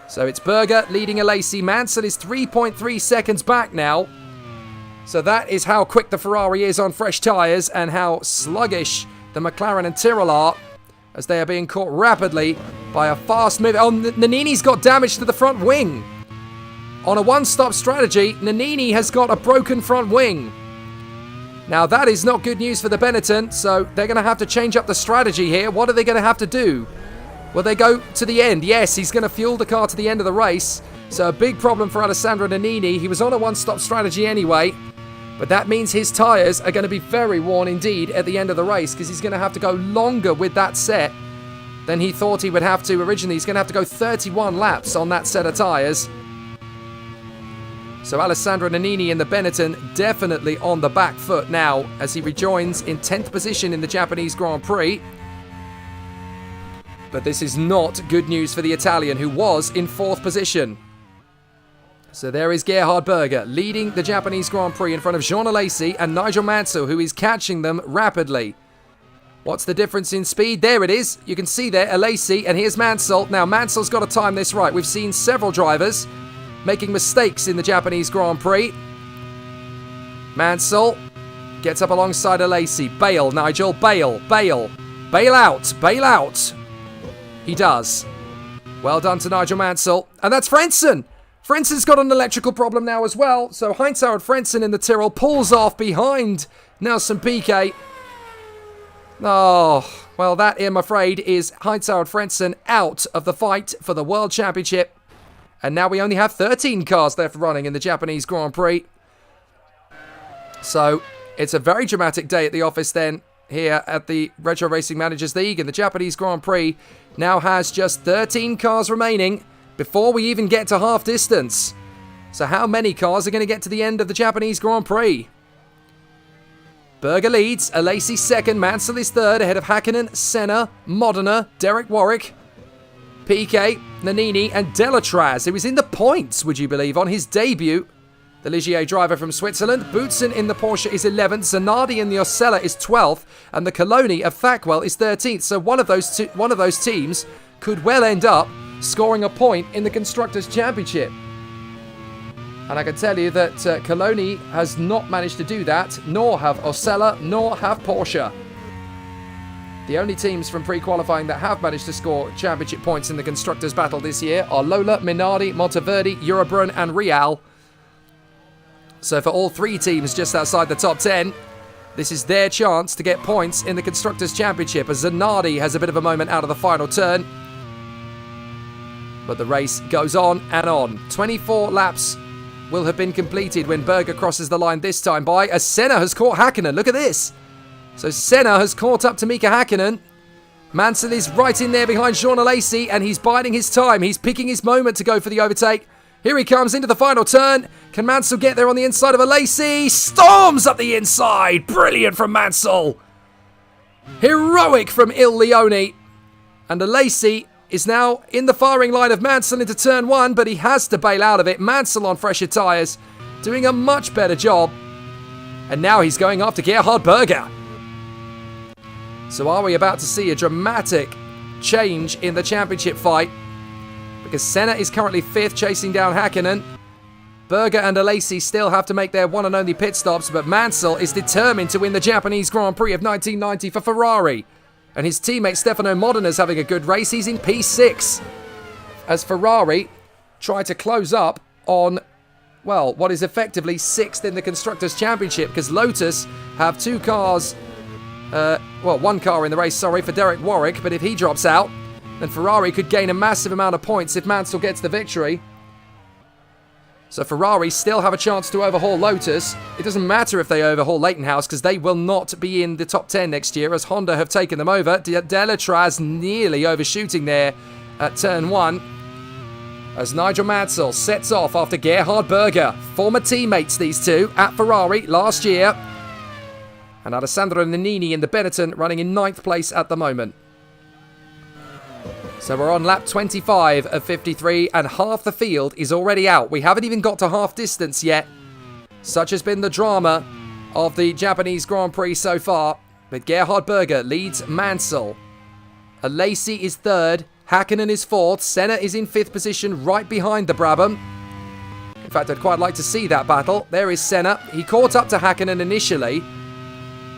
So it's Berger leading Alesi. Mansell is 3.3 seconds back now. So that is how quick the Ferrari is on fresh tyres, and how sluggish the McLaren and Tyrrell are, as they are being caught rapidly by a fast move. Oh, Nannini's got damage to the front wing. On a one-stop strategy, Nannini has got a broken front wing. Now, that is not good news for the Benetton, so they're going to have to change up the strategy here. What are they going to have to do? Will they go to the end? Yes, he's going to fuel the car to the end of the race. So a big problem for Alessandro Nannini. He was on a one-stop strategy anyway. But that means his tyres are going to be very worn indeed at the end of the race, because he's going to have to go longer with that set than he thought he would have to originally. He's going to have to go 31 laps on that set of tyres. So Alessandro Nannini in the Benetton definitely on the back foot now, as he rejoins in 10th position in the Japanese Grand Prix. But this is not good news for the Italian, who was in 4th position. So there is Gerhard Berger leading the Japanese Grand Prix in front of Jean Alesi and Nigel Mansell, who is catching them rapidly. What's the difference in speed? There it is. You can see there, Alesi, and here's Mansell. Now, Mansell's got to time this right. We've seen several drivers making mistakes in the Japanese Grand Prix. Mansell gets up alongside Alesi. Bail, Nigel. Bail. Bail. Bail out. Bail out. He does. Well done to Nigel Mansell. And that's Frentzen. Frenssen's got an electrical problem now as well. So Heinz-Harald Frentzen in the Tyrrell pulls off behind Nelson Piquet. Oh, well, that, I'm afraid, is Heinz-Harald Frentzen out of the fight for the World Championship. And now we only have 13 cars left running in the Japanese Grand Prix. So it's a very dramatic day at the office then, here at the Retro Racing Managers League. And the Japanese Grand Prix now has just 13 cars remaining before we even get to half distance. So how many cars are going to get to the end of the Japanese Grand Prix? Berger leads, Alesi second, Mansell is third, ahead of Hakkinen, Senna, Modena, Derek Warwick, Piquet, Nannini, and Delatraz, who is in the points, would you believe, on his debut. The Ligier driver from Switzerland. Boutsen in the Porsche is 11th, Zanardi in the Osella is 12th, and the Coloni of Thackwell is 13th. So one of those teams could well end up scoring a point in the Constructors' Championship. And I can tell you that Coloni has not managed to do that, nor have Osella, nor have Porsche. The only teams from pre-qualifying that have managed to score championship points in the Constructors' battle this year are Lola, Minardi, Monteverde, Eurobrunn, and Real. So for all three teams just outside the top 10, this is their chance to get points in the Constructors' Championship, as Zanardi has a bit of a moment out of the final turn. But the race goes on and on. 24 laps will have been completed when Berger crosses the line this time by, as Senna has caught Hakkinen. Look at this. So Senna has caught up to Mika Hakkinen. Mansell is right in there behind Jean Alesi, and he's biding his time. He's picking his moment to go for the overtake. Here he comes into the final turn. Can Mansell get there on the inside of Alesi? Storms up the inside. Brilliant from Mansell. Heroic from Il Leone. And Alesi is now in the firing line of Mansell into turn one, but he has to bail out of it. Mansell on fresher tyres, doing a much better job. And now he's going after Gerhard Berger. So are we about to see a dramatic change in the championship fight? Because Senna is currently 5th, chasing down Hakkinen. Berger and Alesi still have to make their one and only pit stops, but Mansell is determined to win the Japanese Grand Prix of 1990 for Ferrari. And his teammate Stefano Modena is having a good race. He's in P6. As Ferrari try to close up on, well, what is effectively 6th in the Constructors' Championship, because Lotus have two cars, one car in the race, sorry, for Derek Warwick, but if he drops out, then Ferrari could gain a massive amount of points if Mansell gets the victory. So Ferrari still have a chance to overhaul Lotus. It doesn't matter if they overhaul Leighton-House, because they will not be in the top 10 next year, as Honda have taken them over. Delatraz nearly overshooting there at turn 1. As Nigel Mansell sets off after Gerhard Berger. Former teammates, these two, at Ferrari last year. And Alessandro Nannini in the Benetton running in 9th place at the moment. So we're on lap 25 of 53, and half the field is already out. We haven't even got to half distance yet. Such has been the drama of the Japanese Grand Prix so far. But Gerhard Berger leads Mansell. Alesi is 3rd. Hakkinen is 4th. Senna is in 5th position, right behind the Brabham. In fact, I'd quite like to see that battle. There is Senna. He caught up to Hakkinen initially.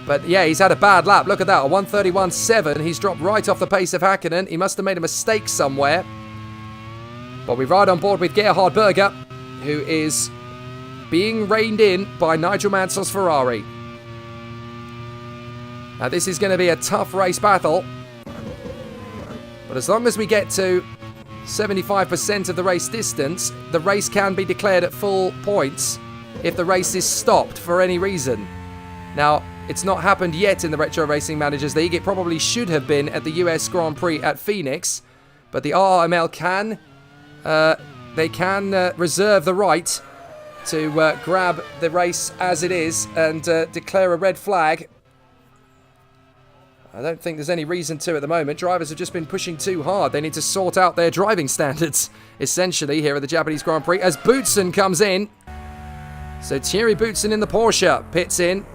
But yeah, he's had a bad lap. Look at that, a 1:31.7. He's dropped right off the pace of Hakkinen. He must have made a mistake somewhere. But we ride on board with Gerhard Berger, who is being reined in by Nigel Mansell's Ferrari. Now this is going to be a tough race battle. But as long as we get to 75% of the race distance, the race can be declared at full points if the race is stopped for any reason. Now, it's not happened yet in the Retro Racing Managers League. It probably should have been at the US Grand Prix at Phoenix. But the RRML can reserve the right to grab the race as it is and declare a red flag. I don't think there's any reason to at the moment. Drivers have just been pushing too hard. They need to sort out their driving standards, essentially, here at the Japanese Grand Prix, as Boutsen comes in. So Thierry Boutsen in the Porsche pits in,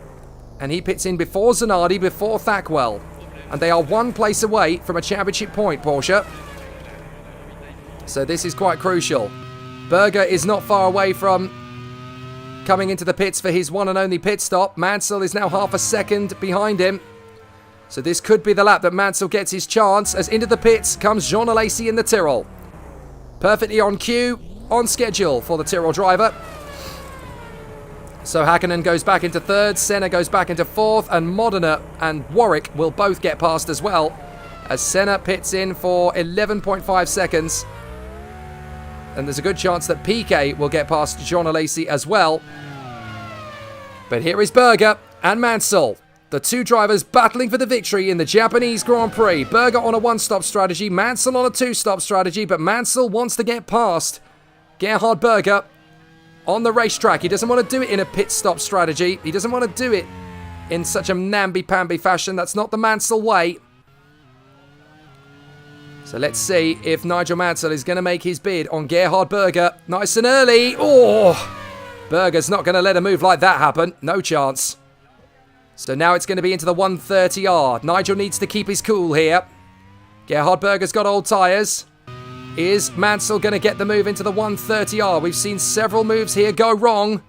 and he pits in before Zanardi, before Thackwell. And they are one place away from a championship point, Porsche. So this is quite crucial. Berger is not far away from coming into the pits for his one and only pit stop. Mansell is now half a second behind him. So this could be the lap that Mansell gets his chance, as into the pits comes Jean Alesi in the Tyrrell. Perfectly on cue, on schedule for the Tyrrell driver. So Hakkinen goes back into third, Senna goes back into fourth, and Modena and Warwick will both get past as well, as Senna pits in for 11.5 seconds. And there's a good chance that Piquet will get past Jean Alesi as well. But here is Berger and Mansell, the two drivers battling for the victory in the Japanese Grand Prix. Berger on a one-stop strategy, Mansell on a two-stop strategy, but Mansell wants to get past Gerhard Berger on the racetrack. He doesn't want to do it in a pit stop strategy. He doesn't want to do it in such a namby-pamby fashion. That's not the Mansell way. So let's see if Nigel Mansell is going to make his bid on Gerhard Berger. Nice and early. Oh! Berger's not going to let a move like that happen. No chance. So now it's going to be into the 130R. Nigel needs to keep his cool here. Gerhard Berger's got old tyres. Is Mansell going to get the move into the 130R? We've seen several moves here go wrong.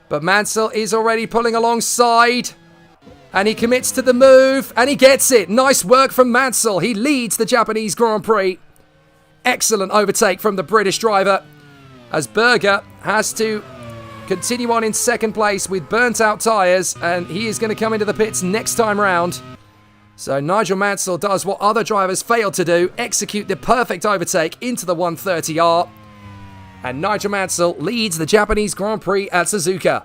But Mansell is already pulling alongside. And he commits to the move. And he gets it. Nice work from Mansell. He leads the Japanese Grand Prix. Excellent overtake from the British driver, as Berger has to continue on in second place with burnt out tyres, and he is going to come into the pits next time round. So Nigel Mansell does what other drivers failed to do, execute the perfect overtake into the 130R. And Nigel Mansell leads the Japanese Grand Prix at Suzuka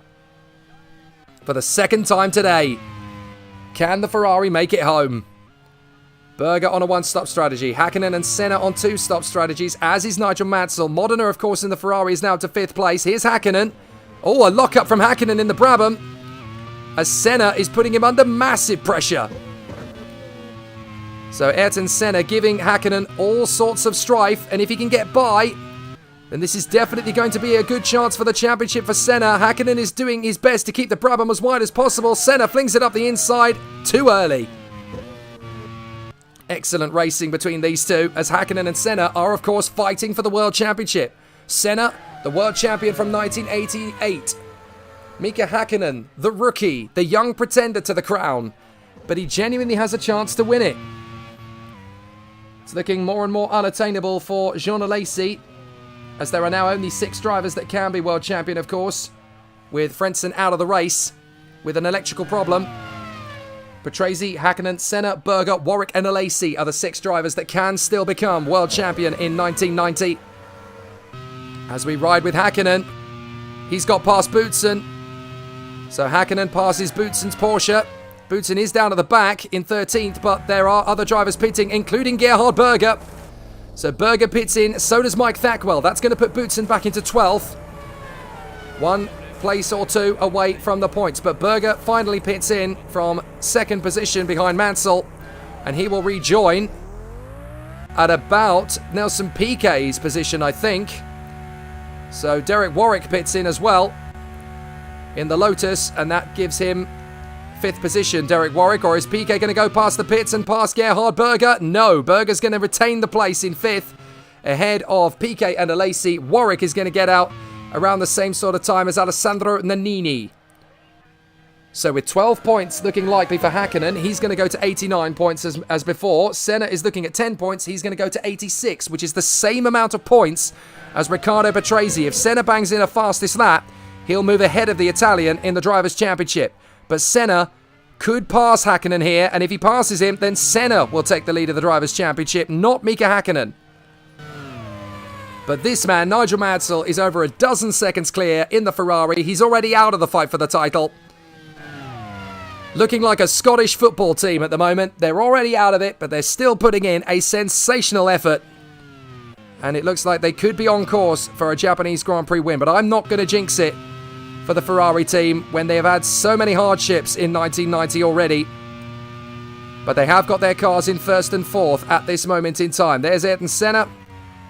for the second time today. Can the Ferrari make it home? Berger on a one-stop strategy. Hakkinen and Senna on two-stop strategies, as is Nigel Mansell. Modena, of course, in the Ferrari is now to fifth place. Here's Hakkinen. Oh, a lock-up from Hakkinen in the Brabham, as Senna is putting him under massive pressure. So Ayrton Senna giving Hakkinen all sorts of strife, and if he can get by, then this is definitely going to be a good chance for the championship for Senna. Hakkinen is doing his best to keep the Brabham as wide as possible. Senna flings it up the inside too early. Excellent racing between these two, as Hakkinen and Senna are, of course, fighting for the World Championship. Senna, the world champion from 1988. Mika Hakkinen, the rookie, the young pretender to the crown. But he genuinely has a chance to win it. It's looking more and more unattainable for Jean Alesi, as there are now only 6 drivers that can be world champion, of course, with Frentzen out of the race with an electrical problem. Patrese, Hakkinen, Senna, Berger, Warwick and Alesi are the 6 drivers that can still become world champion in 1990. As we ride with Hakkinen, he's got past Boutsen. So Hakkinen passes Boutsen's Porsche. Boutsen is down at the back in 13th, but there are other drivers pitting, including Gerhard Berger. So Berger pits in, so does Mike Thackwell. That's going to put Boutsen back into 12th. 1 place or 2 away from the points, but Berger finally pits in from second position behind Mansell, and he will rejoin at about Nelson Piquet's position, I think. So Derek Warwick pits in as well in the Lotus, and that gives him 5th position, Derek Warwick. Or is Piquet going to go past the pits and past Gerhard Berger? No, Berger's going to retain the place in 5th ahead of Piquet and Alesi. Warwick is going to get out around the same sort of time as Alessandro Nannini. So with 12 points looking likely for Hakkinen, he's going to go to 89 points as before. Senna is looking at 10 points. He's going to go to 86, which is the same amount of points as Riccardo Patrese. If Senna bangs in a fastest lap, he'll move ahead of the Italian in the Drivers' Championship. But Senna could pass Hakkinen here, and if he passes him, then Senna will take the lead of the Drivers' Championship, not Mika Hakkinen. But this man, Nigel Mansell, is over a dozen seconds clear in the Ferrari. He's already out of the fight for the title. Looking like a Scottish football team at the moment. They're already out of it, but they're still putting in a sensational effort. And it looks like they could be on course for a Japanese Grand Prix win. But I'm not going to jinx it for the Ferrari team when they have had so many hardships in 1990 already. But they have got their cars in first and fourth at this moment in time. There's Ayrton Senna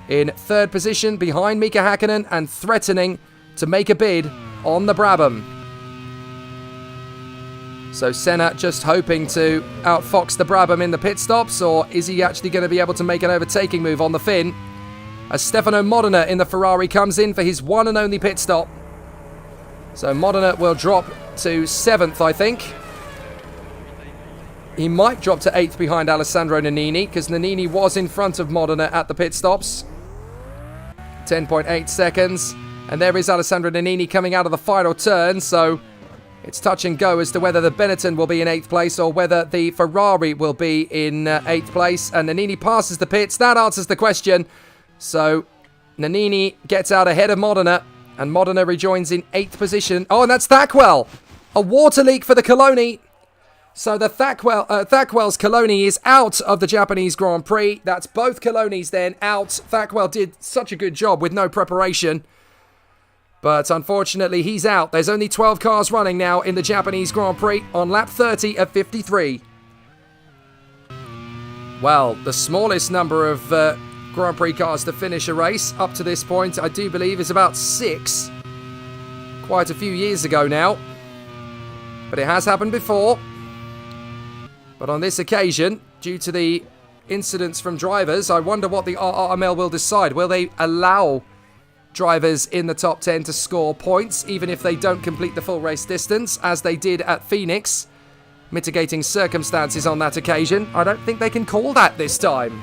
in third position behind Mika Häkkinen and threatening to make a bid on the Brabham. So Senna just hoping to outfox the Brabham in the pit stops, or is he actually going to be able to make an overtaking move on the Finn? As Stefano Modena in the Ferrari comes in for his one and only pit stop. So Modena will drop to 7th, I think. He might drop to 8th behind Alessandro Nannini, because Nannini was in front of Modena at the pit stops. 10.8 seconds. And there is Alessandro Nannini coming out of the final turn, so it's touch and go as to whether the Benetton will be in 8th place or whether the Ferrari will be in 8th place. And Nannini passes the pits. That answers the question. So Nannini gets out ahead of Modena, and Modena rejoins in 8th position. Oh, and that's Thackwell. A water leak for the Coloni. So the Thackwell's Coloni is out of the Japanese Grand Prix. That's both Colonis then out. Thackwell did such a good job with no preparation. But unfortunately, he's out. There's only 12 cars running now in the Japanese Grand Prix on lap 30 of 53. Well, the smallest number of Grand Prix cars to finish a race up to this point, I do believe, is about 6. Quite a few years ago now. But it has happened before. But on this occasion, due to the incidents from drivers, I wonder what the RRML will decide. Will they allow drivers in the top 10 to score points, even if they don't complete the full race distance, as they did at Phoenix? Mitigating circumstances on that occasion. I don't think they can call that this time,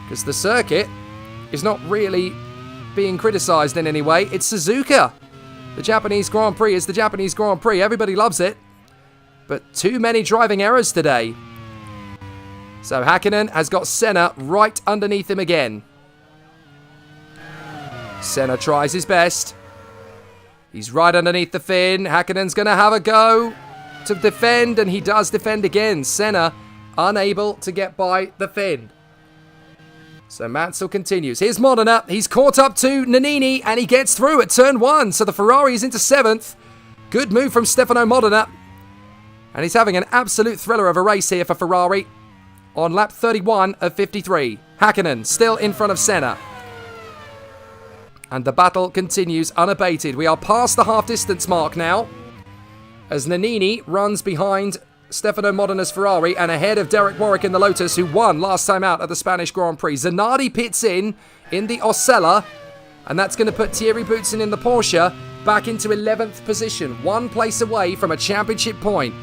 because the circuit is not really being criticised in any way. It's Suzuka. The Japanese Grand Prix is the Japanese Grand Prix. Everybody loves it. But too many driving errors today. So Häkkinen has got Senna right underneath him again. Senna tries his best. He's right underneath the Finn. Häkkinen's going to have a go to defend, and he does defend again. Senna unable to get by the Finn. So Mansell continues. Here's Modena. He's caught up to Nannini, and he gets through at turn 1. So the Ferrari is into 7th. Good move from Stefano Modena. And he's having an absolute thriller of a race here for Ferrari on lap 31 of 53. Häkkinen still in front of Senna. And the battle continues unabated. We are past the half-distance mark now, as Nannini runs behind Stefano Modena's Ferrari and ahead of Derek Warwick in the Lotus, who won last time out at the Spanish Grand Prix. Zanardi pits in the Osella, and that's going to put Thierry Boutsen in the Porsche back into 11th position, 1 place away from a championship point.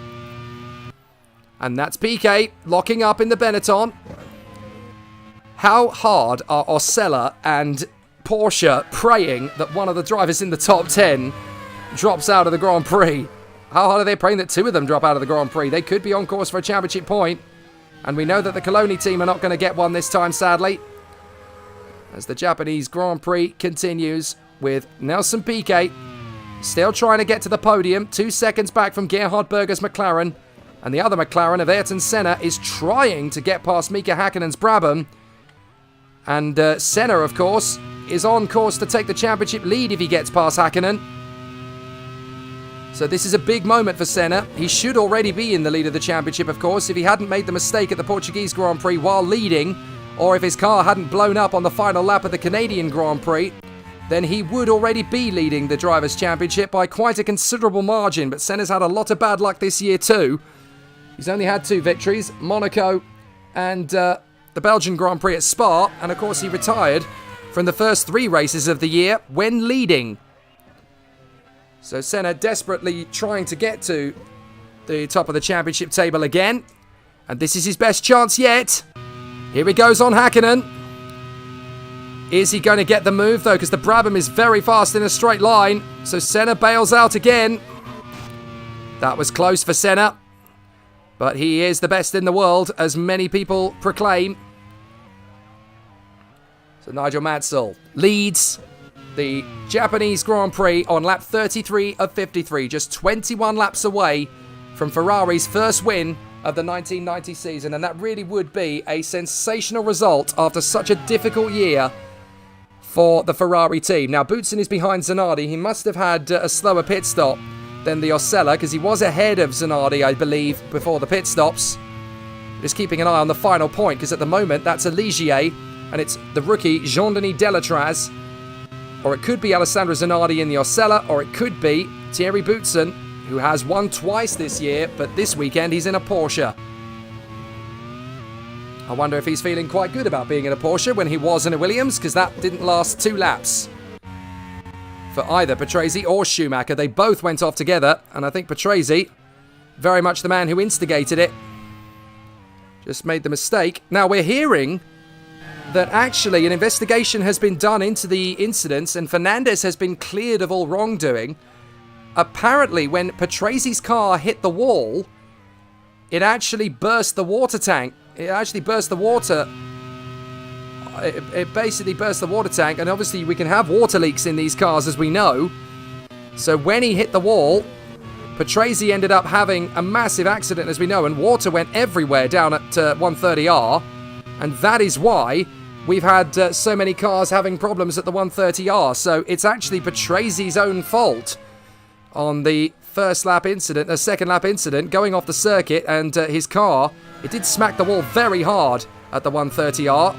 And that's Piquet locking up in the Benetton. How hard are Osella and Porsche praying that one of the drivers in the top 10 drops out of the Grand Prix? How hard are they praying that 2 of them drop out of the Grand Prix? They could be on course for a championship point. And we know that the Coloni team are not going to get one this time, sadly. As the Japanese Grand Prix continues with Nelson Piquet still trying to get to the podium. 2 seconds back from Gerhard Berger's McLaren. And the other McLaren of Ayrton Senna is trying to get past Mika Häkkinen's Brabham. And Senna, of course, is on course to take the championship lead if he gets past Häkkinen. So this is a big moment for Senna. He should already be in the lead of the championship, of course, if he hadn't made the mistake at the Portuguese Grand Prix while leading, or if his car hadn't blown up on the final lap of the Canadian Grand Prix, then he would already be leading the Drivers' Championship by quite a considerable margin. But Senna's had a lot of bad luck this year too. He's only had 2 victories, Monaco and the Belgian Grand Prix at Spa, and of course he retired from the first 3 races of the year when leading. So Senna desperately trying to get to the top of the championship table again. And this is his best chance yet. Here he goes on Häkkinen. Is he going to get the move though? Because the Brabham is very fast in a straight line. So Senna bails out again. That was close for Senna. But he is the best in the world, as many people proclaim. So Nigel Mansell leads the Japanese Grand Prix on lap 33 of 53, just 21 laps away from Ferrari's first win of the 1990 season. And that really would be a sensational result after such a difficult year for the Ferrari team. Now, Boutsen is behind Zanardi. He must have had a slower pit stop than the Osella, because he was ahead of Zanardi, I believe, before the pit stops. Just keeping an eye on the final point, because at the moment that's a Ligier, and it's the rookie Jean-Denis Delatraz. Or it could be Alessandro Zanardi in the Osella, or it could be Thierry Boutsen, who has won twice this year, but this weekend he's in a Porsche. I wonder if he's feeling quite good about being in a Porsche when he was in a Williams, because that didn't last 2 laps for either Patrese or Schumacher. They both went off together, and I think Patrese, very much the man who instigated it, just made the mistake. Now we're hearing that actually an investigation has been done into the incidents and Fernandez has been cleared of all wrongdoing. Apparently, when Patrese's car hit the wall, it actually burst the water tank. It actually burst the water. It basically burst the water tank, and obviously we can have water leaks in these cars, as we know. So when he hit the wall, Patrese ended up having a massive accident, as we know, and water went everywhere down at 130R. And that is why we've had so many cars having problems at the 130R. So it's actually Patrese's own fault on the second lap incident, going off the circuit, and his car, it did smack the wall very hard at the 130R.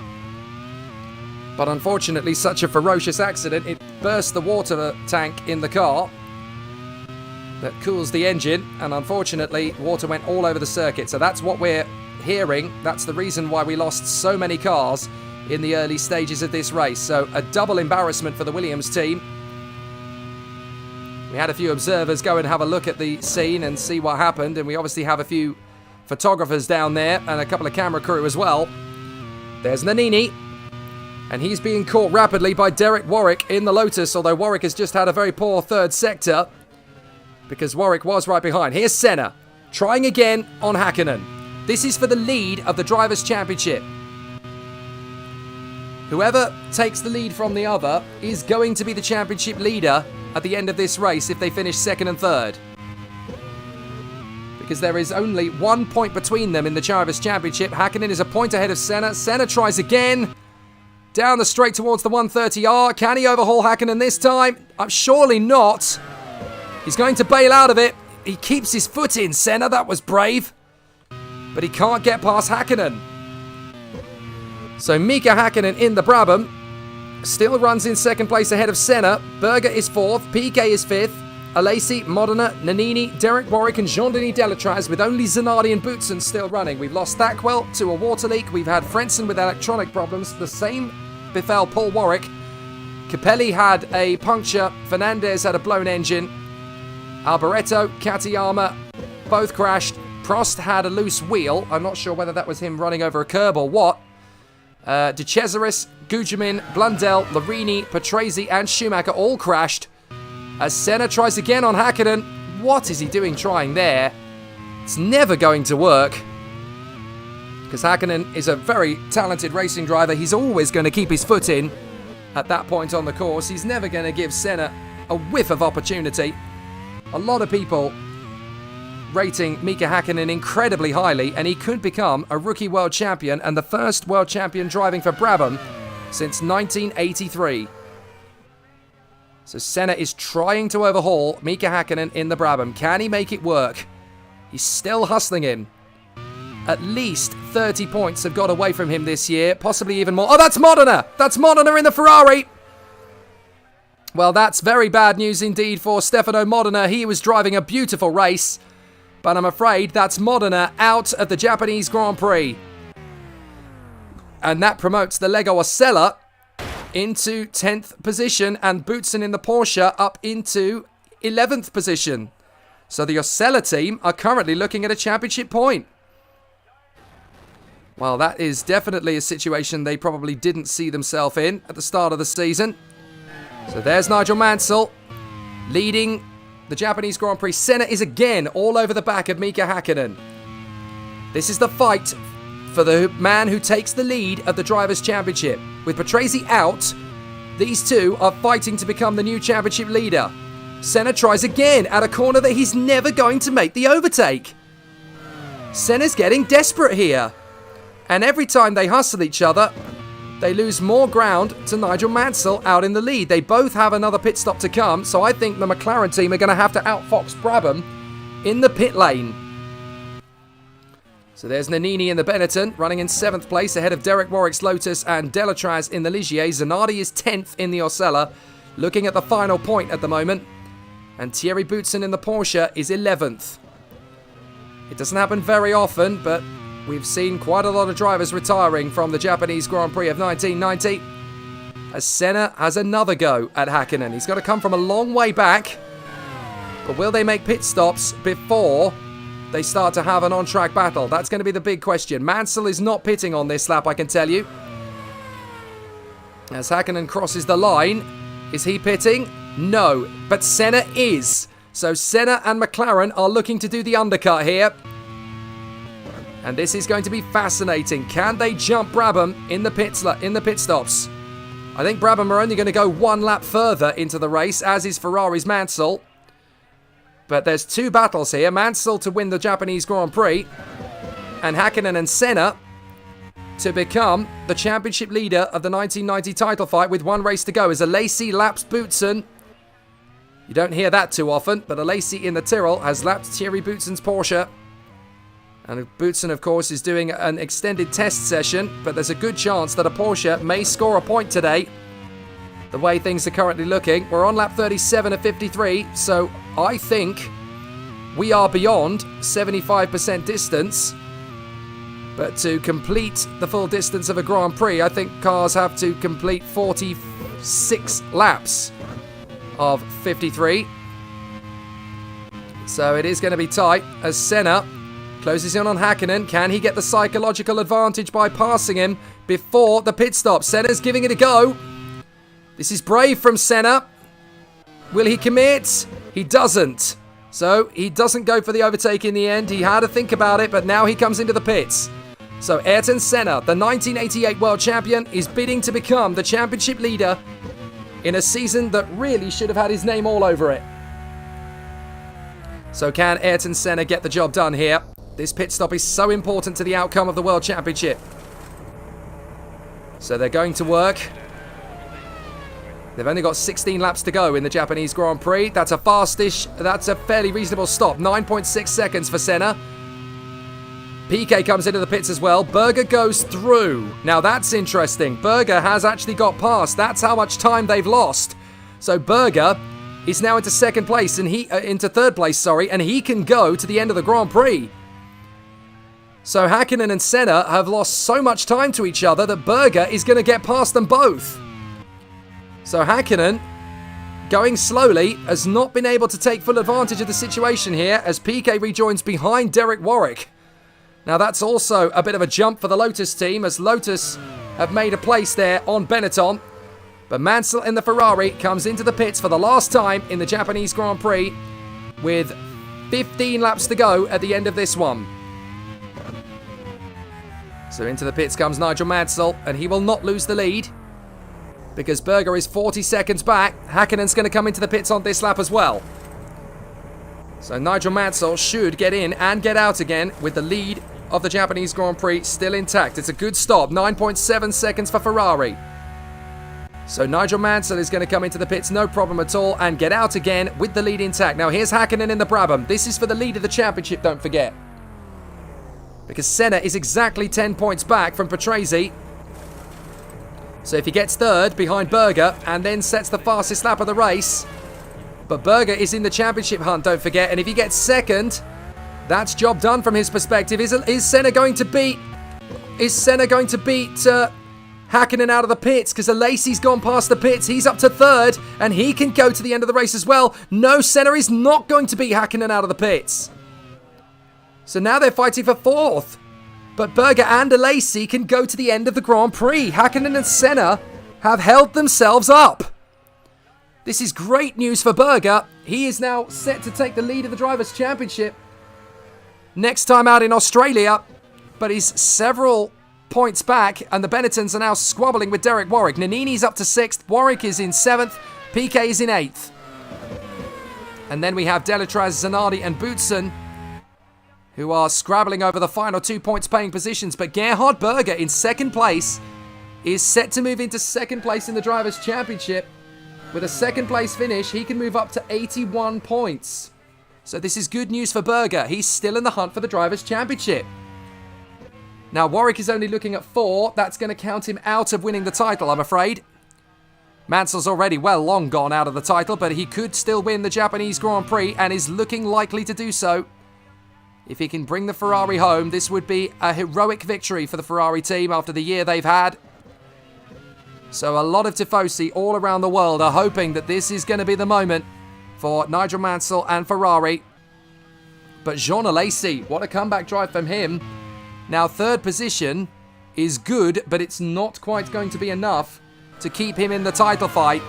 But unfortunately, such a ferocious accident, it burst the water tank in the car that cools the engine, and unfortunately, water went all over the circuit. So that's what we're hearing. That's the reason why we lost so many cars in the early stages of this race. So a double embarrassment for the Williams team. We had a few observers go and have a look at the scene and see what happened, and we obviously have a few photographers down there and a couple of camera crew as well. There's Nannini, and he's being caught rapidly by Derek Warwick in the Lotus, although Warwick has just had a very poor third sector because Warwick was right behind. Here's Senna trying again on Hakkinen. This is for the lead of the Drivers' Championship. Whoever takes the lead from the other is going to be the championship leader at the end of this race if they finish second and third. Because there is only 1 point between them in the Drivers' Championship. Hakkinen is a point ahead of Senna. Senna tries again. Down the straight towards the 130R. Can he overhaul Hakkinen this time? Surely not. He's going to bail out of it. He keeps his foot in, Senna. That was brave. But he can't get past Hakkinen. So Mika Hakkinen in the Brabham still runs in second place ahead of Senna. Berger is fourth. Piquet is fifth. Alesi, Modena, Nannini, Derek Warwick and Jean-Denis Delatraz, with only Zanardi and Boutsen still running. We've lost Thackwell to a water leak. We've had Frentzen with electronic problems. The same befell Paul Warwick. Capelli had a puncture. Fernandez had a blown engine. Alboreto, Katayama, both crashed. Prost had a loose wheel. I'm not sure whether that was him running over a curb or what. De Cesaris, Gugelmin, Blundell, Larini, Patrese and Schumacher all crashed. As Senna tries again on Hakkinen. What is he doing trying there? It's never going to work. Because Hakkinen is a very talented racing driver. He's always going to keep his foot in at that point on the course. He's never going to give Senna a whiff of opportunity. A lot of people rating Mika Hakkinen incredibly highly, and he could become a rookie world champion and the first world champion driving for Brabham since 1983. So Senna is trying to overhaul Mika Hakkinen in the Brabham. Can he make it work? He's still hustling him. At least 30 points have got away from him this year, possibly even more. Oh, that's Modena! That's Modena in the Ferrari! Well, that's very bad news indeed for Stefano Modena. He was driving a beautiful race, but I'm afraid that's Modena out of the Japanese Grand Prix. And that promotes the Lego Osella into 10th position and Boutsen in the Porsche up into 11th position. So the Osella team are currently looking at a championship point. Well, that is definitely a situation they probably didn't see themselves in at the start of the season. So there's Nigel Mansell leading the Japanese Grand Prix. Senna is again all over the back of Mika Hakkinen. This is the fight for the man who takes the lead of the Drivers' Championship. With Patrese out, these two are fighting to become the new championship leader. Senna tries again at a corner that he's never going to make the overtake. Senna's getting desperate here. And every time they hustle each other, they lose more ground to Nigel Mansell out in the lead. They both have another pit stop to come, so I think the McLaren team are going to have to outfox Brabham in the pit lane. So there's Nannini in the Benetton, running in 7th place ahead of Derek Warwick's Lotus and Delatraz in the Ligier. Zanardi is 10th in the Osella, looking at the final point at the moment. And Thierry Boutsen in the Porsche is 11th. It doesn't happen very often, but we've seen quite a lot of drivers retiring from the Japanese Grand Prix of 1990. As Senna has another go at Häkkinen. He's got to come from a long way back. But will they make pit stops before they start to have an on-track battle? That's going to be the big question. Mansell is not pitting on this lap, I can tell you. As Häkkinen crosses the line, is he pitting? No, but Senna is. So Senna and McLaren are looking to do the undercut here. And this is going to be fascinating. Can they jump Brabham in the pit stops? I think Brabham are only going to go one lap further into the race, as is Ferrari's Mansell. But there's two battles here. Mansell to win the Japanese Grand Prix, and Häkkinen and Senna to become the championship leader of the 1990 title fight with one race to go. As Alesi laps Boutsen. You don't hear that too often, but Alesi in the Tyrrell has lapped Thierry Boutsen's Porsche. And Boutsen, of course, is doing an extended test session, but there's a good chance that a Porsche may score a point today, the way things are currently looking. We're on lap 37 of 53, so I think we are beyond 75% distance. But to complete the full distance of a Grand Prix, I think cars have to complete 46 laps of 53. So it is going to be tight as Senna closes in on Häkkinen. Can he get the psychological advantage by passing him before the pit stop? Senna's giving it a go. This is brave from Senna. Will he commit? He doesn't. So he doesn't go for the overtake in the end. He had to think about it, but now he comes into the pits. So Ayrton Senna, the 1988 world champion, is bidding to become the championship leader in a season that really should have had his name all over it. So can Ayrton Senna get the job done here? This pit stop is so important to the outcome of the World Championship. So they're going to work. They've only got 16 laps to go in the Japanese Grand Prix. That's a fairly reasonable stop. 9.6 seconds for Senna. Piquet comes into the pits as well. Berger goes through. Now that's interesting. Berger has actually got past. That's how much time they've lost. So Berger is now into second place and into third place, and he can go to the end of the Grand Prix. So Häkkinen and Senna have lost so much time to each other that Berger is going to get past them both. So Häkkinen, going slowly, has not been able to take full advantage of the situation here as Piquet rejoins behind Derek Warwick. Now that's also a bit of a jump for the Lotus team as Lotus have made a place there on Benetton. But Mansell in the Ferrari comes into the pits for the last time in the Japanese Grand Prix with 15 laps to go at the end of this one. So into the pits comes Nigel Mansell, and he will not lose the lead because Berger is 40 seconds back. Häkkinen's going to come into the pits on this lap as well. So Nigel Mansell should get in and get out again with the lead of the Japanese Grand Prix still intact. It's a good stop. 9.7 seconds for Ferrari. So Nigel Mansell is going to come into the pits no problem at all and get out again with the lead intact. Now here's Häkkinen in the Brabham. This is for the lead of the championship, don't forget. Because Senna is exactly 10 points back from Patrese. So if he gets third behind Berger and then sets the fastest lap of the race. But Berger is in the championship hunt, don't forget. And if he gets second, that's job done from his perspective. Is Senna going to beat Häkkinen out of the pits? Because Alesi's gone past the pits. He's up to third and he can go to the end of the race as well. No, Senna is not going to beat Häkkinen out of the pits. So now they're fighting for fourth. But Berger and Alesi can go to the end of the Grand Prix. Häkkinen and Senna have held themselves up. This is great news for Berger. He is now set to take the lead of the Drivers' Championship next time out in Australia. But he's several points back, and the Benettons are now squabbling with Derek Warwick. Nannini's up to 6th. Warwick is in 7th. Piquet is in 8th. And then we have Delatraz, Zanardi, and Boutsen, who are scrabbling over the final 2 points paying positions. But Gerhard Berger in second place is set to move into second place in the Drivers' Championship. With a second place finish, he can move up to 81 points. So this is good news for Berger. He's still in the hunt for the Drivers' Championship. Now, Warwick is only looking at 4. That's going to count him out of winning the title, I'm afraid. Mansell's already well long gone out of the title, but he could still win the Japanese Grand Prix and is looking likely to do so. If he can bring the Ferrari home, this would be a heroic victory for the Ferrari team after the year they've had. So a lot of Tifosi all around the world are hoping that this is going to be the moment for Nigel Mansell and Ferrari. But Jean Alesi, what a comeback drive from him. Now, third position is good, but it's not quite going to be enough to keep him in the title fight.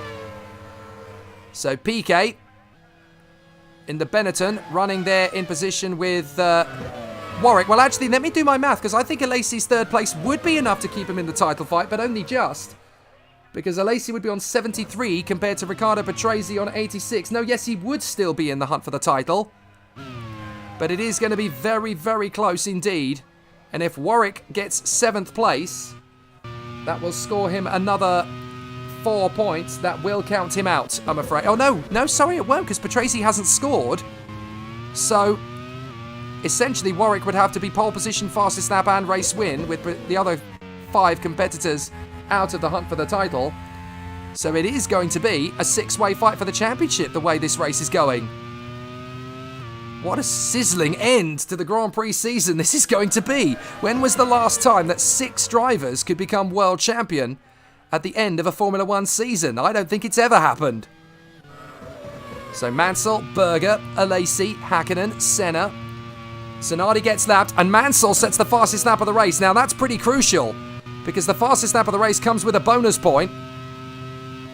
So Piquet in the Benetton, running there in position with Warwick. Well, actually, let me do my math, because I think Alesi's third place would be enough to keep him in the title fight, but only just. Because Alesi would be on 73 compared to Riccardo Patrese on 86. No, yes, he would still be in the hunt for the title. But it is going to be very, very close indeed. And if Warwick gets 7th place, that will score him another 4 points. That will count him out, I'm afraid. Oh, no, sorry, it won't, because Patrese hasn't scored. So, essentially, Warwick would have to be pole position, fastest lap, and race win, with the other 5 competitors out of the hunt for the title. So it is going to be a 6-way fight for the championship, the way this race is going. What a sizzling end to the Grand Prix season this is going to be. When was the last time that 6 drivers could become world champion at the end of a Formula 1 season? I don't think it's ever happened. So Mansell, Berger, Alesi, Hakkinen, Senna. Zanardi gets lapped, and Mansell sets the fastest lap of the race. Now that's pretty crucial, because the fastest lap of the race comes with a bonus point.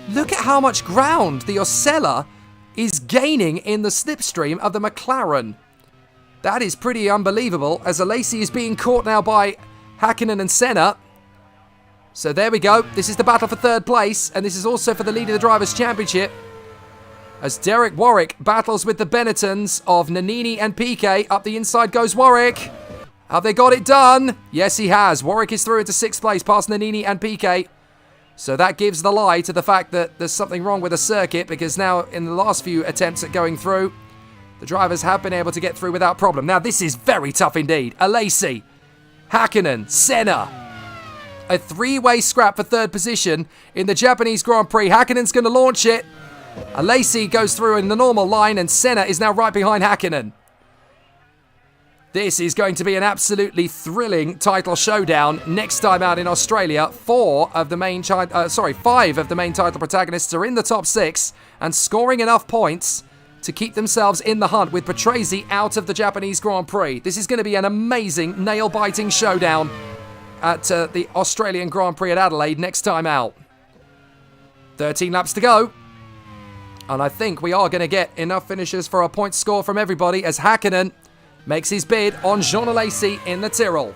Look at how much ground the Osella is gaining in the slipstream of the McLaren. That is pretty unbelievable, as Alesi is being caught now by Hakkinen and Senna. So there we go. This is the battle for 3rd place, and this is also for the lead of the Drivers' Championship, as Derek Warwick battles with the Benettons of Nannini and Piquet. Up the inside goes Warwick. Have they got it done? Yes, he has. Warwick is through into 6th place past Nannini and Piquet. So that gives the lie to the fact that there's something wrong with the circuit, because now in the last few attempts at going through, the drivers have been able to get through without problem. Now this is very tough indeed. Alesi, Hakkinen, Senna. A 3-way scrap for 3rd position in the Japanese Grand Prix. Hakkinen's going to launch it. Alesi goes through in the normal line, and Senna is now right behind Hakkinen. This is going to be an absolutely thrilling title showdown next time out in Australia. 5 of the main title protagonists are in the top 6 and scoring enough points to keep themselves in the hunt, with Patrese out of the Japanese Grand Prix. This is going to be an amazing, nail-biting showdown at the Australian Grand Prix at Adelaide next time out. 13 laps to go. And I think we are going to get enough finishes for a point score from everybody, as Hakkinen makes his bid on Jean Alesi in the Tyrrell.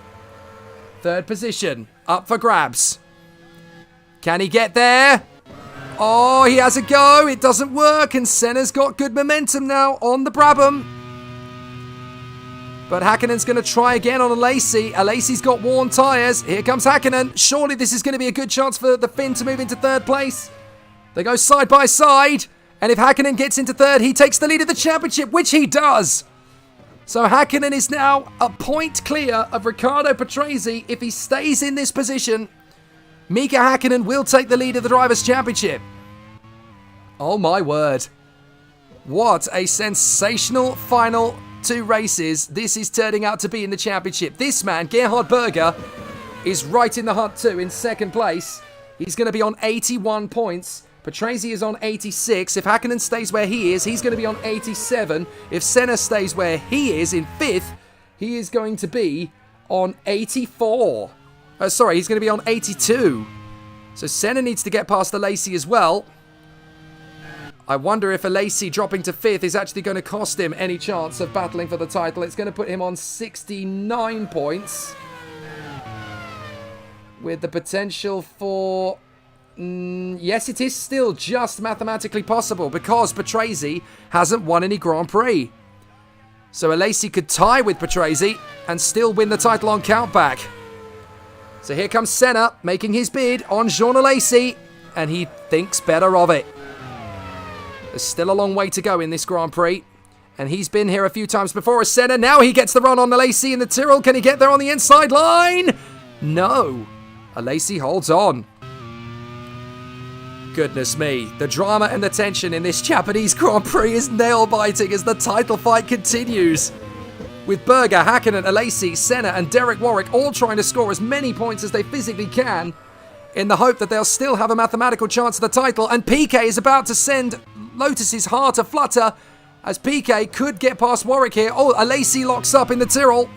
3rd position, up for grabs. Can he get there? Oh, he has a go. It doesn't work, and Senna's got good momentum now on the Brabham. But Hakkinen's going to try again on Alesi. Alesi's got worn tyres. Here comes Hakkinen. Surely this is going to be a good chance for the Finn to move into 3rd place. They go side by side, and if Hakkinen gets into 3rd, he takes the lead of the championship, which he does. So Hakkinen is now a point clear of Riccardo Patrese. If he stays in this position, Mika Hakkinen will take the lead of the Drivers' Championship. Oh my word. What a sensational final 2 races this is turning out to be in the championship. This man, Gerhard Berger, is right in the hunt too, in 2nd place. He's going to be on 81 points. Patrese is on 86. If Hakkinen stays where he is, he's going to be on 87. If Senna stays where he is in 5th, he is going to be on 84. He's going to be on 82. So Senna needs to get past Alesi as well. I wonder if Alesi dropping to 5th is actually going to cost him any chance of battling for the title. It's going to put him on 69 points, with the potential for... yes, it is still just mathematically possible, because Patrese hasn't won any Grand Prix. So Alesi could tie with Patrese and still win the title on countback. So here comes Senna making his bid on Jean Alesi, and he thinks better of it. There's still a long way to go in this Grand Prix. And he's been here a few times before as Senna. Now he gets the run on Alesi in the Tyrrell. Can he get there on the inside line? No. Alesi holds on. Goodness me. The drama and the tension in this Japanese Grand Prix is nail-biting as the title fight continues. With Berger, Hakkinen, Alesi, Senna and Derek Warwick all trying to score as many points as they physically can in the hope that they'll still have a mathematical chance of the title. And Piquet is about to send Lotus's heart aflutter as Piquet could get past Warwick here. Oh, Alesi locks up in the Tyrrell.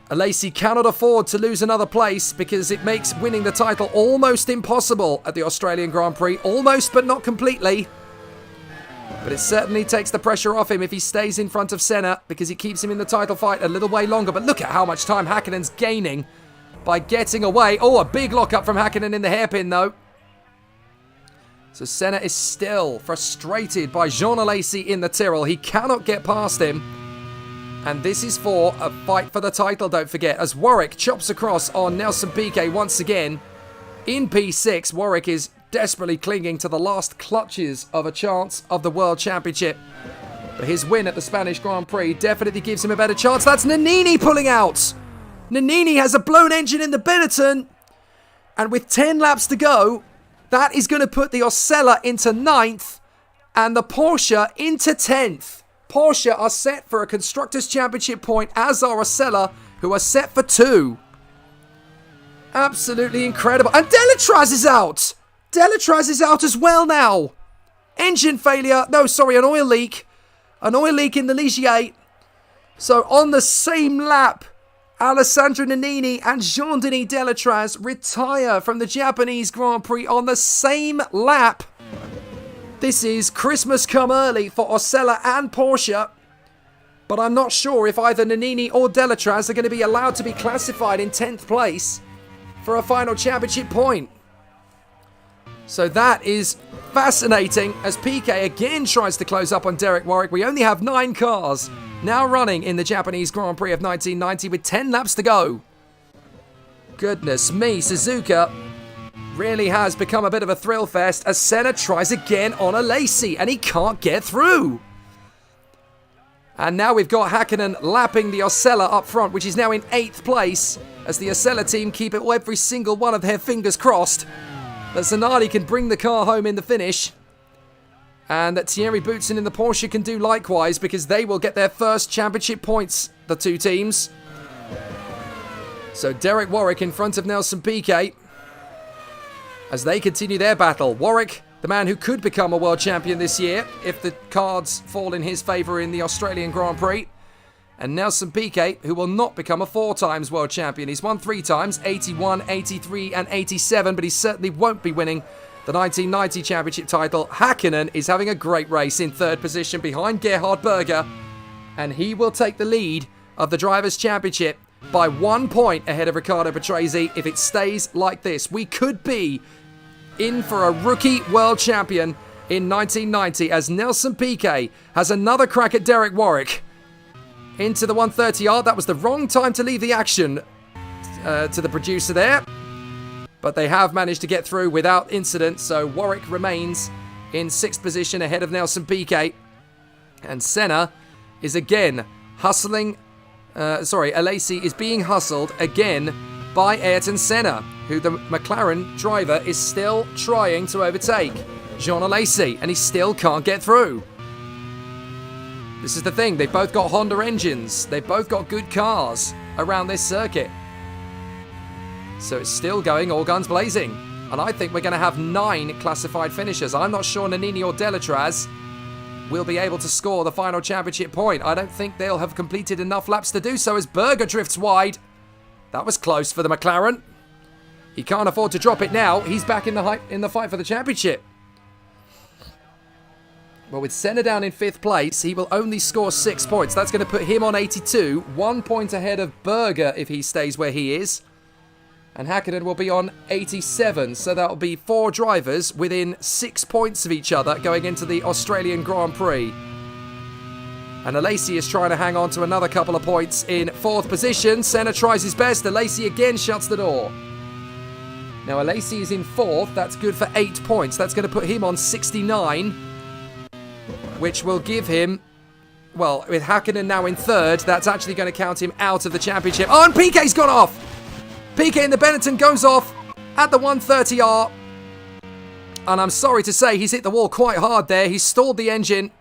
Alesi cannot afford to lose another place because it makes winning the title almost impossible at the Australian Grand Prix. Almost, but not completely. But it certainly takes the pressure off him if he stays in front of Senna because it keeps him in the title fight a little way longer. But look at how much time Hakkinen's gaining by getting away. Oh, a big lockup from Hakkinen in the hairpin, though. So Senna is still frustrated by Jean Alesi in the Tyrrell. He cannot get past him. And this is for a fight for the title, don't forget. As Warwick chops across on Nelson Piquet once again. In P6, Warwick is desperately clinging to the last clutches of a chance of the World Championship. But his win at the Spanish Grand Prix definitely gives him a better chance. That's Nannini pulling out. Nannini has a blown engine in the Benetton. And with 10 laps to go, that is going to put the Osella into 9th and the Porsche into 10th. Porsche are set for a Constructors' Championship point, as are Osella, who are set for 2. Absolutely incredible. And Delatraz is out. Delatraz is out as well now. Engine failure. No, sorry, an oil leak. An oil leak in the Ligier. So on the same lap, Alessandro Nannini and Jean-Denis Delatraz retire from the Japanese Grand Prix on the same lap. This is Christmas come early for Osella and Porsche. But I'm not sure if either Nannini or Delatraz are going to be allowed to be classified in 10th place for a final championship point. So that is fascinating as Piquet again tries to close up on Derek Warwick. We only have 9 cars now running in the Japanese Grand Prix of 1990 with 10 laps to go. Goodness me, Suzuka really has become a bit of a thrill fest as Senna tries again on Alesi and he can't get through. And now we've got Hakkinen lapping the Osella up front, which is now in 8th place as the Osella team keep it every single one of their fingers crossed that Zanardi can bring the car home in the finish. And that Thierry Boutsen in the Porsche can do likewise because they will get their first championship points, the two teams. So Derek Warwick in front of Nelson Piquet as they continue their battle. Warwick, the man who could become a world champion this year if the cards fall in his favour in the Australian Grand Prix. And Nelson Piquet, who will not become a 4 times world champion. He's won 3 times, 81, 83 and 87, but he certainly won't be winning the 1990 championship title. Hakkinen is having a great race in 3rd position behind Gerhard Berger, and he will take the lead of the Drivers' Championship by 1 point ahead of Riccardo Patrese. If it stays like this, we could be in for a rookie world champion in 1990 as Nelson Piquet has another crack at Derek Warwick into the 130 yard. That was the wrong time to leave the action to the producer there. But they have managed to get through without incident, so Warwick remains in 6th position ahead of Nelson Piquet. And Senna is again hustling. Alesi is being hustled again by Ayrton Senna, who the McLaren driver is still trying to overtake Jean Alesi, and he still can't get through. This is the thing, they've both got Honda engines. They've both got good cars around this circuit. So it's still going all guns blazing. And I think we're going to have 9 classified finishers. I'm not sure Nannini or Delatraz will be able to score the final championship point. I don't think they'll have completed enough laps to do so as Berger drifts wide. That was close for the McLaren. He can't afford to drop it now. He's back in the fight for the championship. Well, with Senna down in 5th place, he will only score 6 points. That's going to put him on 82. 1 point ahead of Berger if he stays where he is. And Hakkinen will be on 87. So that will be 4 drivers within 6 points of each other going into the Australian Grand Prix. And Alesi is trying to hang on to another couple of points in 4th position. Senna tries his best. Alesi again shuts the door. Now Alesi is in 4th. That's good for 8 points. That's going to put him on 69. which will give him, well, with Hakkinen now in third, that's actually going to count him out of the championship. Oh, and Piquet's gone off. Piquet in the Benetton goes off at the 130R. And I'm sorry to say, he's hit the wall quite hard there. He's stalled the engine.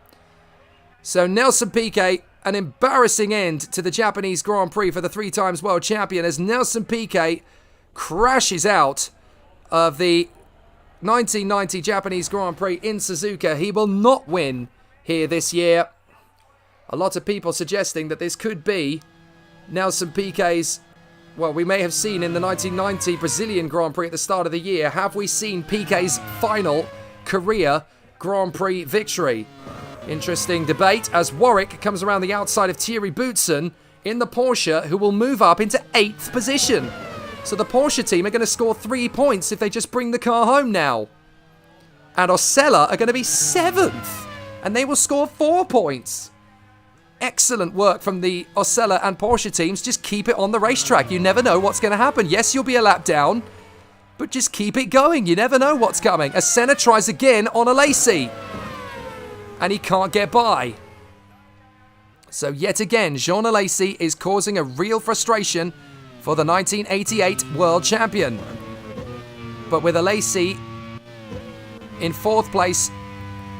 So Nelson Piquet, an embarrassing end to the Japanese Grand Prix for the 3-time world champion, as Nelson Piquet crashes out of the 1990 Japanese Grand Prix in Suzuka. He will not win here this year. A lot of people suggesting that this could be Nelson Piquet's, well, we may have seen in the 1990 Brazilian Grand Prix at the start of the year, have we seen Piquet's final career Grand Prix victory? Interesting debate as Warwick comes around the outside of Thierry Boutsen in the Porsche, who will move up into 8th position. So the Porsche team are going to score 3 points if they just bring the car home now. And Osella are going to be 7th, and they will score 4 points. Excellent work from the Osella and Porsche teams. Just keep it on the racetrack. You never know what's going to happen. Yes, you'll be a lap down, but just keep it going. You never know what's coming. As Senna tries again on Alesi, and he can't get by. So yet again, Jean Alesi is causing a real frustration for the 1988 world champion. But with Alesi in 4th place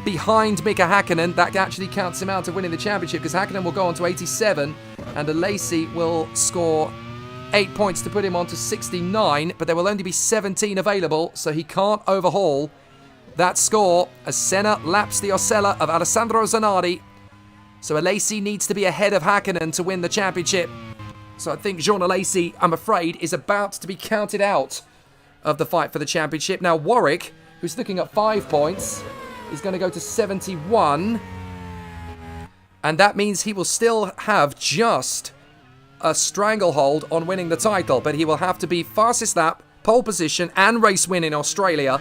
behind Mika Hakkinen, that actually counts him out of winning the championship, because Hakkinen will go on to 87 and Alesi will score 8 points to put him on to 69, but there will only be 17 available, so he can't overhaul that score as Senna laps the Osella of Alessandro Zanardi. So Alesi needs to be ahead of Hakkinen to win the championship. So I think Jean Alesi, I'm afraid, is about to be counted out of the fight for the championship. Now Warwick, who's looking at 5 points, is going to go to 71. And that means he will still have just a stranglehold on winning the title. But he will have to be fastest lap, pole position, and race win in Australia,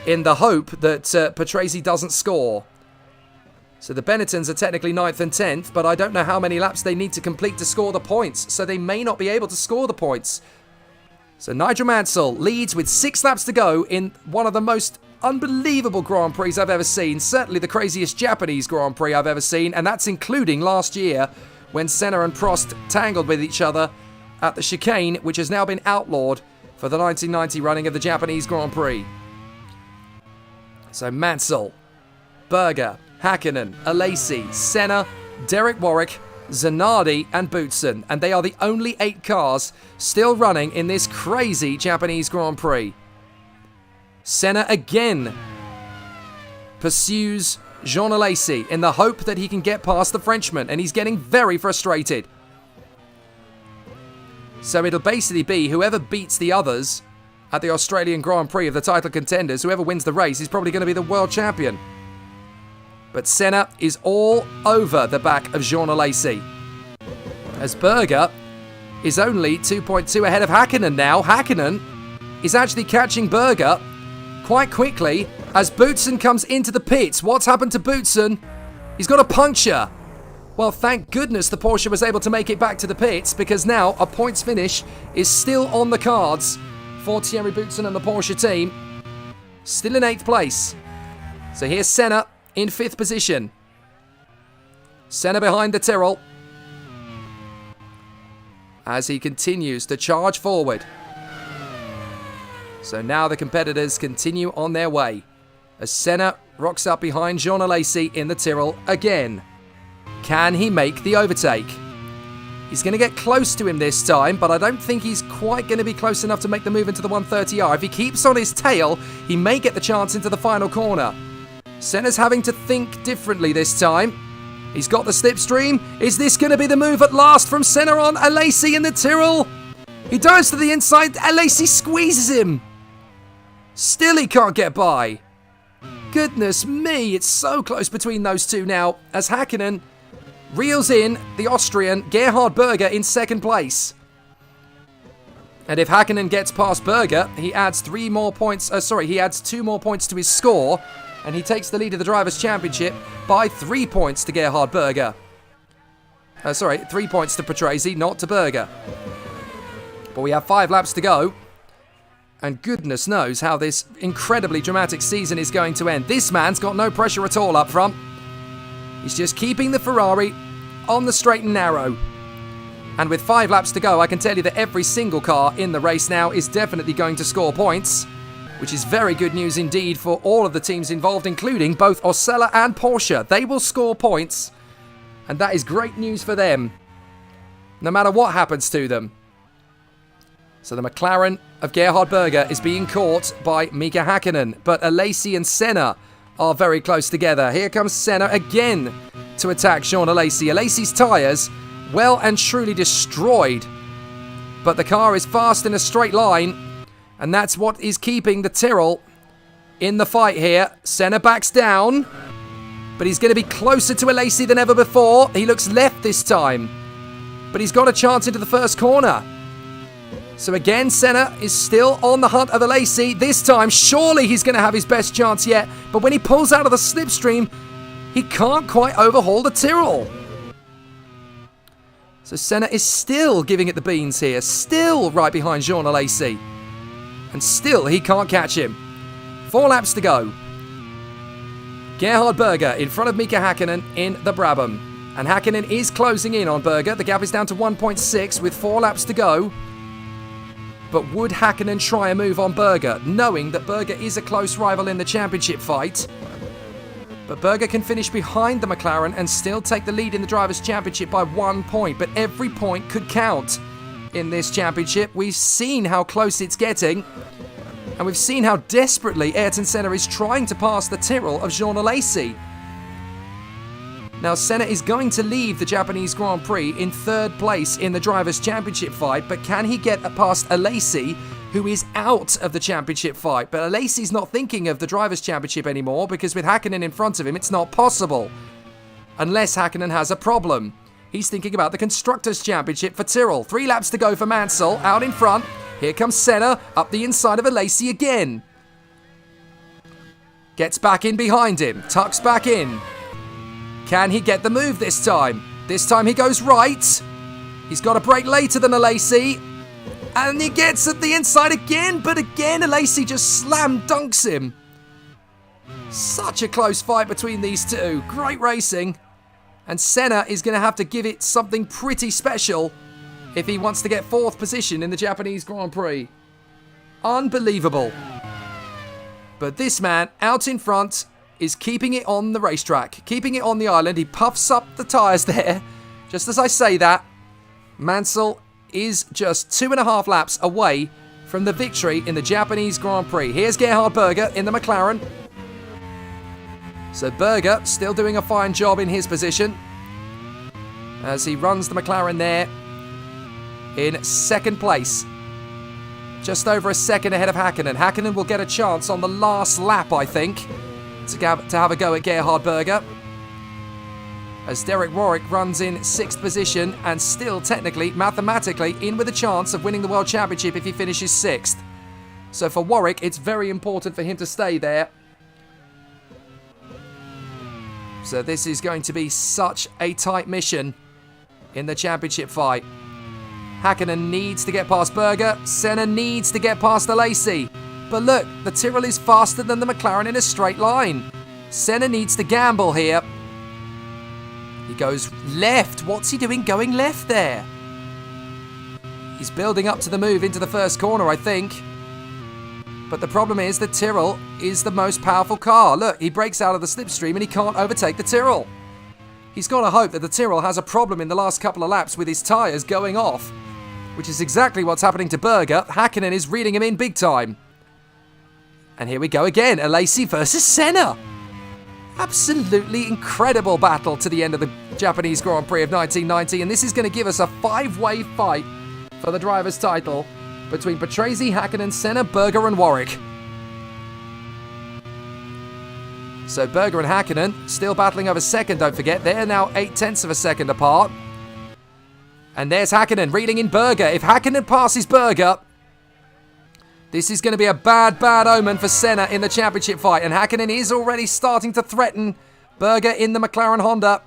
in the hope that Patrese doesn't score. So the Benettons are technically 9th and 10th, but I don't know how many laps they need to complete to score the points, so they may not be able to score the points. So Nigel Mansell leads with 6 laps to go in one of the most unbelievable Grand Prix I've ever seen, certainly the craziest Japanese Grand Prix I've ever seen, and that's including last year when Senna and Prost tangled with each other at the chicane, which has now been outlawed for the 1990 running of the Japanese Grand Prix. So Mansell, Berger, Hakkinen, Alesi, Senna, Derek Warwick, Zanardi and Boutsen. And they are the only 8 cars still running in this crazy Japanese Grand Prix. Senna again pursues Jean Alesi in the hope that he can get past the Frenchman. And he's getting very frustrated. So it'll basically be whoever beats the others at the Australian Grand Prix of the title contenders, whoever wins the race is probably going to be the world champion. But Senna is all over the back of Jean Alesi, as Berger is only 2.2 ahead of Hakkinen now. Hakkinen is actually catching Berger quite quickly as Boutsen comes into the pits. What's happened to Boutsen? He's got a puncture. Well, thank goodness the Porsche was able to make it back to the pits, because now a points finish is still on the cards for Thierry Boutsen and the Porsche team. Still in 8th place. So here's Senna in 5th position. Senna behind the Tyrrell as he continues to charge forward. So now the competitors continue on their way as Senna rocks up behind Jean Alesi in the Tyrrell again. Can he make the overtake? He's going to get close to him this time, but I don't think he's quite going to be close enough to make the move into the 130R. If he keeps on his tail, he may get the chance into the final corner. Senna's having to think differently this time. He's got the slipstream. Is this going to be the move at last from Senna on Alesi in the Tyrrell? He dives to the inside. Alesi squeezes him. Still he can't get by. Goodness me, it's so close between those two now as Hakkinen reels in the Austrian Gerhard Berger in 2nd place. And if Hakkinen gets past Berger, he adds 3 more points. He adds 2 more points to his score, and he takes the lead of the Drivers' Championship by 3 points to Gerhard Berger. 3 points to Patrese, not to Berger. But we have 5 laps to go. And goodness knows how this incredibly dramatic season is going to end. This man's got no pressure at all up front. He's just keeping the Ferrari on the straight and narrow. And with 5 laps to go, I can tell you that every single car in the race now is definitely going to score points, which is very good news indeed for all of the teams involved, including both Osella and Porsche. They will score points, and that is great news for them, no matter what happens to them. So the McLaren of Gerhard Berger is being caught by Mika Hakkinen, but Alesi and Senna are very close together. Here comes Senna again to attack Sean Alesi. Alesi's tyres well and truly destroyed, but the car is fast in a straight line, and that's what is keeping the Tyrrell in the fight here. Senna backs down, but he's going to be closer to Alesi than ever before. He looks left this time, but he's got a chance into the first corner. So again, Senna is still on the hunt of Alesi. This time, surely he's going to have his best chance yet, but when he pulls out of the slipstream, he can't quite overhaul the Tyrrell. So Senna is still giving it the beans here, still right behind Jean Alesi. And still he can't catch him. 4 laps to go. Gerhard Berger in front of Mika Hakkinen in the Brabham. And Hakkinen is closing in on Berger. The gap is down to 1.6 with 4 laps to go. But would Hakkinen try a move on Berger, knowing that Berger is a close rival in the championship fight? But Berger can finish behind the McLaren and still take the lead in the Drivers' Championship by 1 point. But every point could count in this championship. We've seen how close it's getting. And we've seen how desperately Ayrton Senna is trying to pass the Tyrrell of Jean Alesi. Now, Senna is going to leave the Japanese Grand Prix in 3rd place in the Drivers' Championship fight. But can he get past Alesi, who is out of the championship fight? But Alesi's not thinking of the Drivers' Championship anymore, because with Hakkinen in front of him, it's not possible. Unless Hakkinen has a problem. He's thinking about the Constructors' Championship for Tyrrell. 3 laps to go for Mansell, out in front. Here comes Senna, up the inside of Alesi again. Gets back in behind him, tucks back in. Can he get the move this time? This time he goes right. He's got a break later than Alesi. And he gets at the inside again, but again Alesi just slam dunks him. Such a close fight between these two. Great racing. And Senna is going to have to give it something pretty special if he wants to get 4th position in the Japanese Grand Prix. Unbelievable. But this man out in front is keeping it on the racetrack, keeping it on the island. He puffs up the tyres there. Just as I say that, Mansell is just 2.5 laps away from the victory in the Japanese Grand Prix. Here's Gerhard Berger in the McLaren. So Berger still doing a fine job in his position as he runs the McLaren there in 2nd place. Just over a second ahead of Hakkinen. Hakkinen will get a chance on the last lap, I think, to have a go at Gerhard Berger. As Derek Warwick runs in 6th position and still technically, mathematically, in with a chance of winning the World Championship if he finishes 6th. So for Warwick, it's very important for him to stay there. So this is going to be such a tight mission in the championship fight. Hakkinen needs to get past Berger. Senna needs to get past Alesi. But look, the Tyrrell is faster than the McLaren in a straight line. Senna needs to gamble here. He goes left. What's he doing going left there? He's building up to the move into the first corner, I think. But the problem is the Tyrrell is the most powerful car. Look, he breaks out of the slipstream and he can't overtake the Tyrrell. He's got to hope that the Tyrrell has a problem in the last couple of laps with his tyres going off, which is exactly what's happening to Berger. Hakkinen is reading him in big time. And here we go again. Alesi versus Senna. Absolutely incredible battle to the end of the Japanese Grand Prix of 1990. And this is going to give us a 5-way fight for the driver's title between Patrese, Hakkinen, Senna, Berger and Warwick. So Berger and Hakkinen still battling over second, don't forget. They're now 0.8 of a second apart. And there's Hakkinen reading in Berger. If Hakkinen passes Berger, this is going to be a bad, bad omen for Senna in the championship fight. And Hakkinen is already starting to threaten Berger in the McLaren Honda.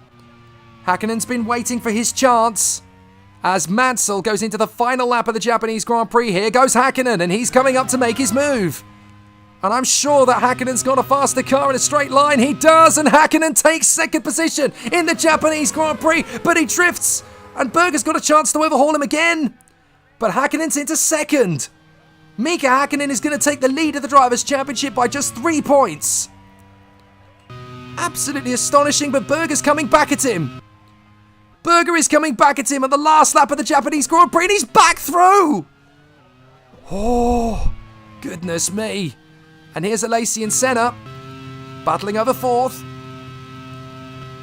Hakkinen's been waiting for his chance as Mansell goes into the final lap of the Japanese Grand Prix. Here goes Hakkinen, and he's coming up to make his move. And I'm sure that Häkkönen's got a faster car in a straight line. He does, and Häkkönen takes second position in the Japanese Grand Prix, but he drifts, and Berger's got a chance to overhaul him again. But Häkkönen's into second. Mika Häkkinen is going to take the lead of the Drivers' Championship by just 3 points. Absolutely astonishing, but Berger's coming back at him. Berger is coming back at him at the last lap of the Japanese Grand Prix, and he's back through. Oh, goodness me. And here's Alesi and Senna battling over fourth.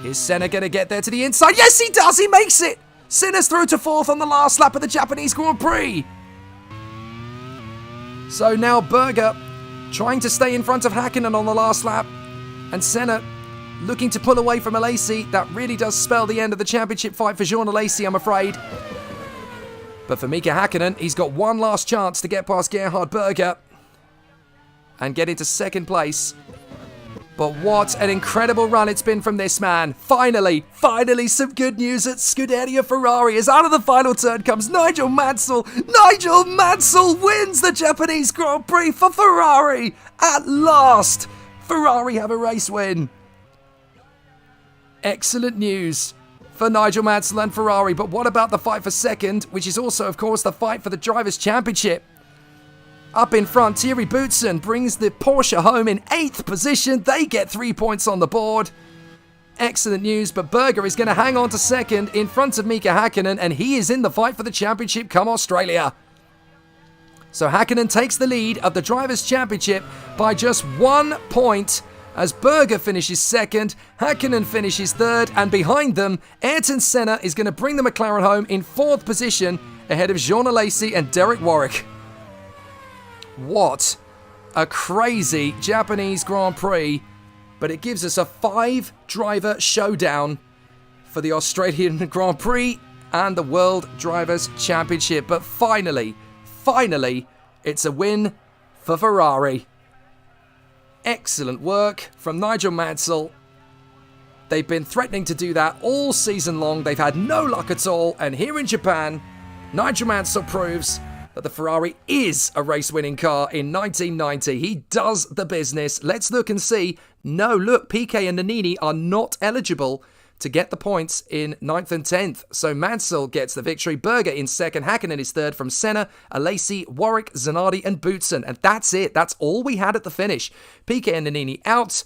Is Senna going to get there to the inside? Yes, he does. He makes it. Senna's through to fourth on the last lap of the Japanese Grand Prix. So now Berger trying to stay in front of Häkkinen on the last lap. And Senna looking to pull away from Alesi. That really does spell the end of the championship fight for Jean Alesi, I'm afraid. But for Mika Häkkinen, he's got one last chance to get past Gerhard Berger and get into second place. But what an incredible run it's been from this man. Finally some good news at Scuderia Ferrari. As out of the final turn comes Nigel Mansell. Nigel Mansell wins the Japanese Grand Prix for Ferrari. At last, Ferrari have a race win. Excellent news for Nigel Mansell and Ferrari. But what about the fight for second, which is also, of course, the fight for the Drivers' Championship? Up in front, Thierry Boutsen brings the Porsche home in 8th position. They get 3 points on the board. Excellent news, but Berger is going to hang on to second in front of Mika Häkkinen, and he is in the fight for the championship come Australia. So Häkkinen takes the lead of the Drivers' Championship by just 1 point as Berger finishes second, Häkkinen finishes third, and behind them, Ayrton Senna is going to bring the McLaren home in 4th position ahead of Jean Alesi and Derek Warwick. What a crazy Japanese Grand Prix, but it gives us a 5-driver showdown for the Australian Grand Prix and the World Drivers' Championship. But finally, it's a win for Ferrari. Excellent work from Nigel Mansell. They've been threatening to do that all season long. They've had no luck at all, and here in Japan, Nigel Mansell proves that the Ferrari is a race-winning car in 1990. He does the business. Let's look and see. No, look, Piquet and Nannini are not eligible to get the points in 9th and 10th. So Mansell gets the victory. Berger in second. Häkkinen is third from Senna, Alesi, Warwick, Zanardi and Boutsen. And that's it. That's all we had at the finish. Piquet and Nannini out.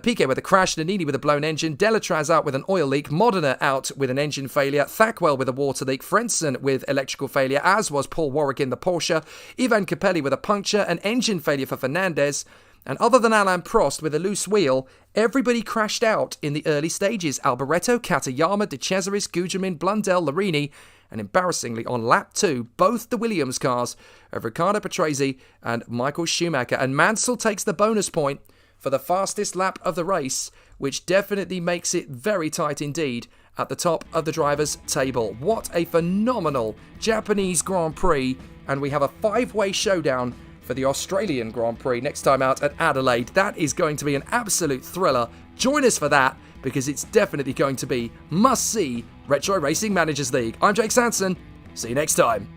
Piquet with a crash, Nannini with a blown engine, Delatraz out with an oil leak, Modena out with an engine failure, Thackwell with a water leak, Frentzen with electrical failure, as was Paul Warwick in the Porsche, Ivan Capelli with a puncture, an engine failure for Fernandez, and other than Alain Prost with a loose wheel, everybody crashed out in the early stages. Alboreto, Katayama, De Cesaris, Gugelmin, Blundell, Larini, and embarrassingly on lap 2, both the Williams cars of Riccardo Patrese and Michael Schumacher. And Mansell takes the bonus point for the fastest lap of the race, which definitely makes it very tight indeed at the top of the drivers' table. What a phenomenal Japanese Grand Prix, and we have a 5-way showdown for the Australian Grand Prix next time out at Adelaide. That is going to be an absolute thriller. Join us for that, because it's definitely going to be must-see Retro Racing Managers League. I'm Jake Sanson. See you next time.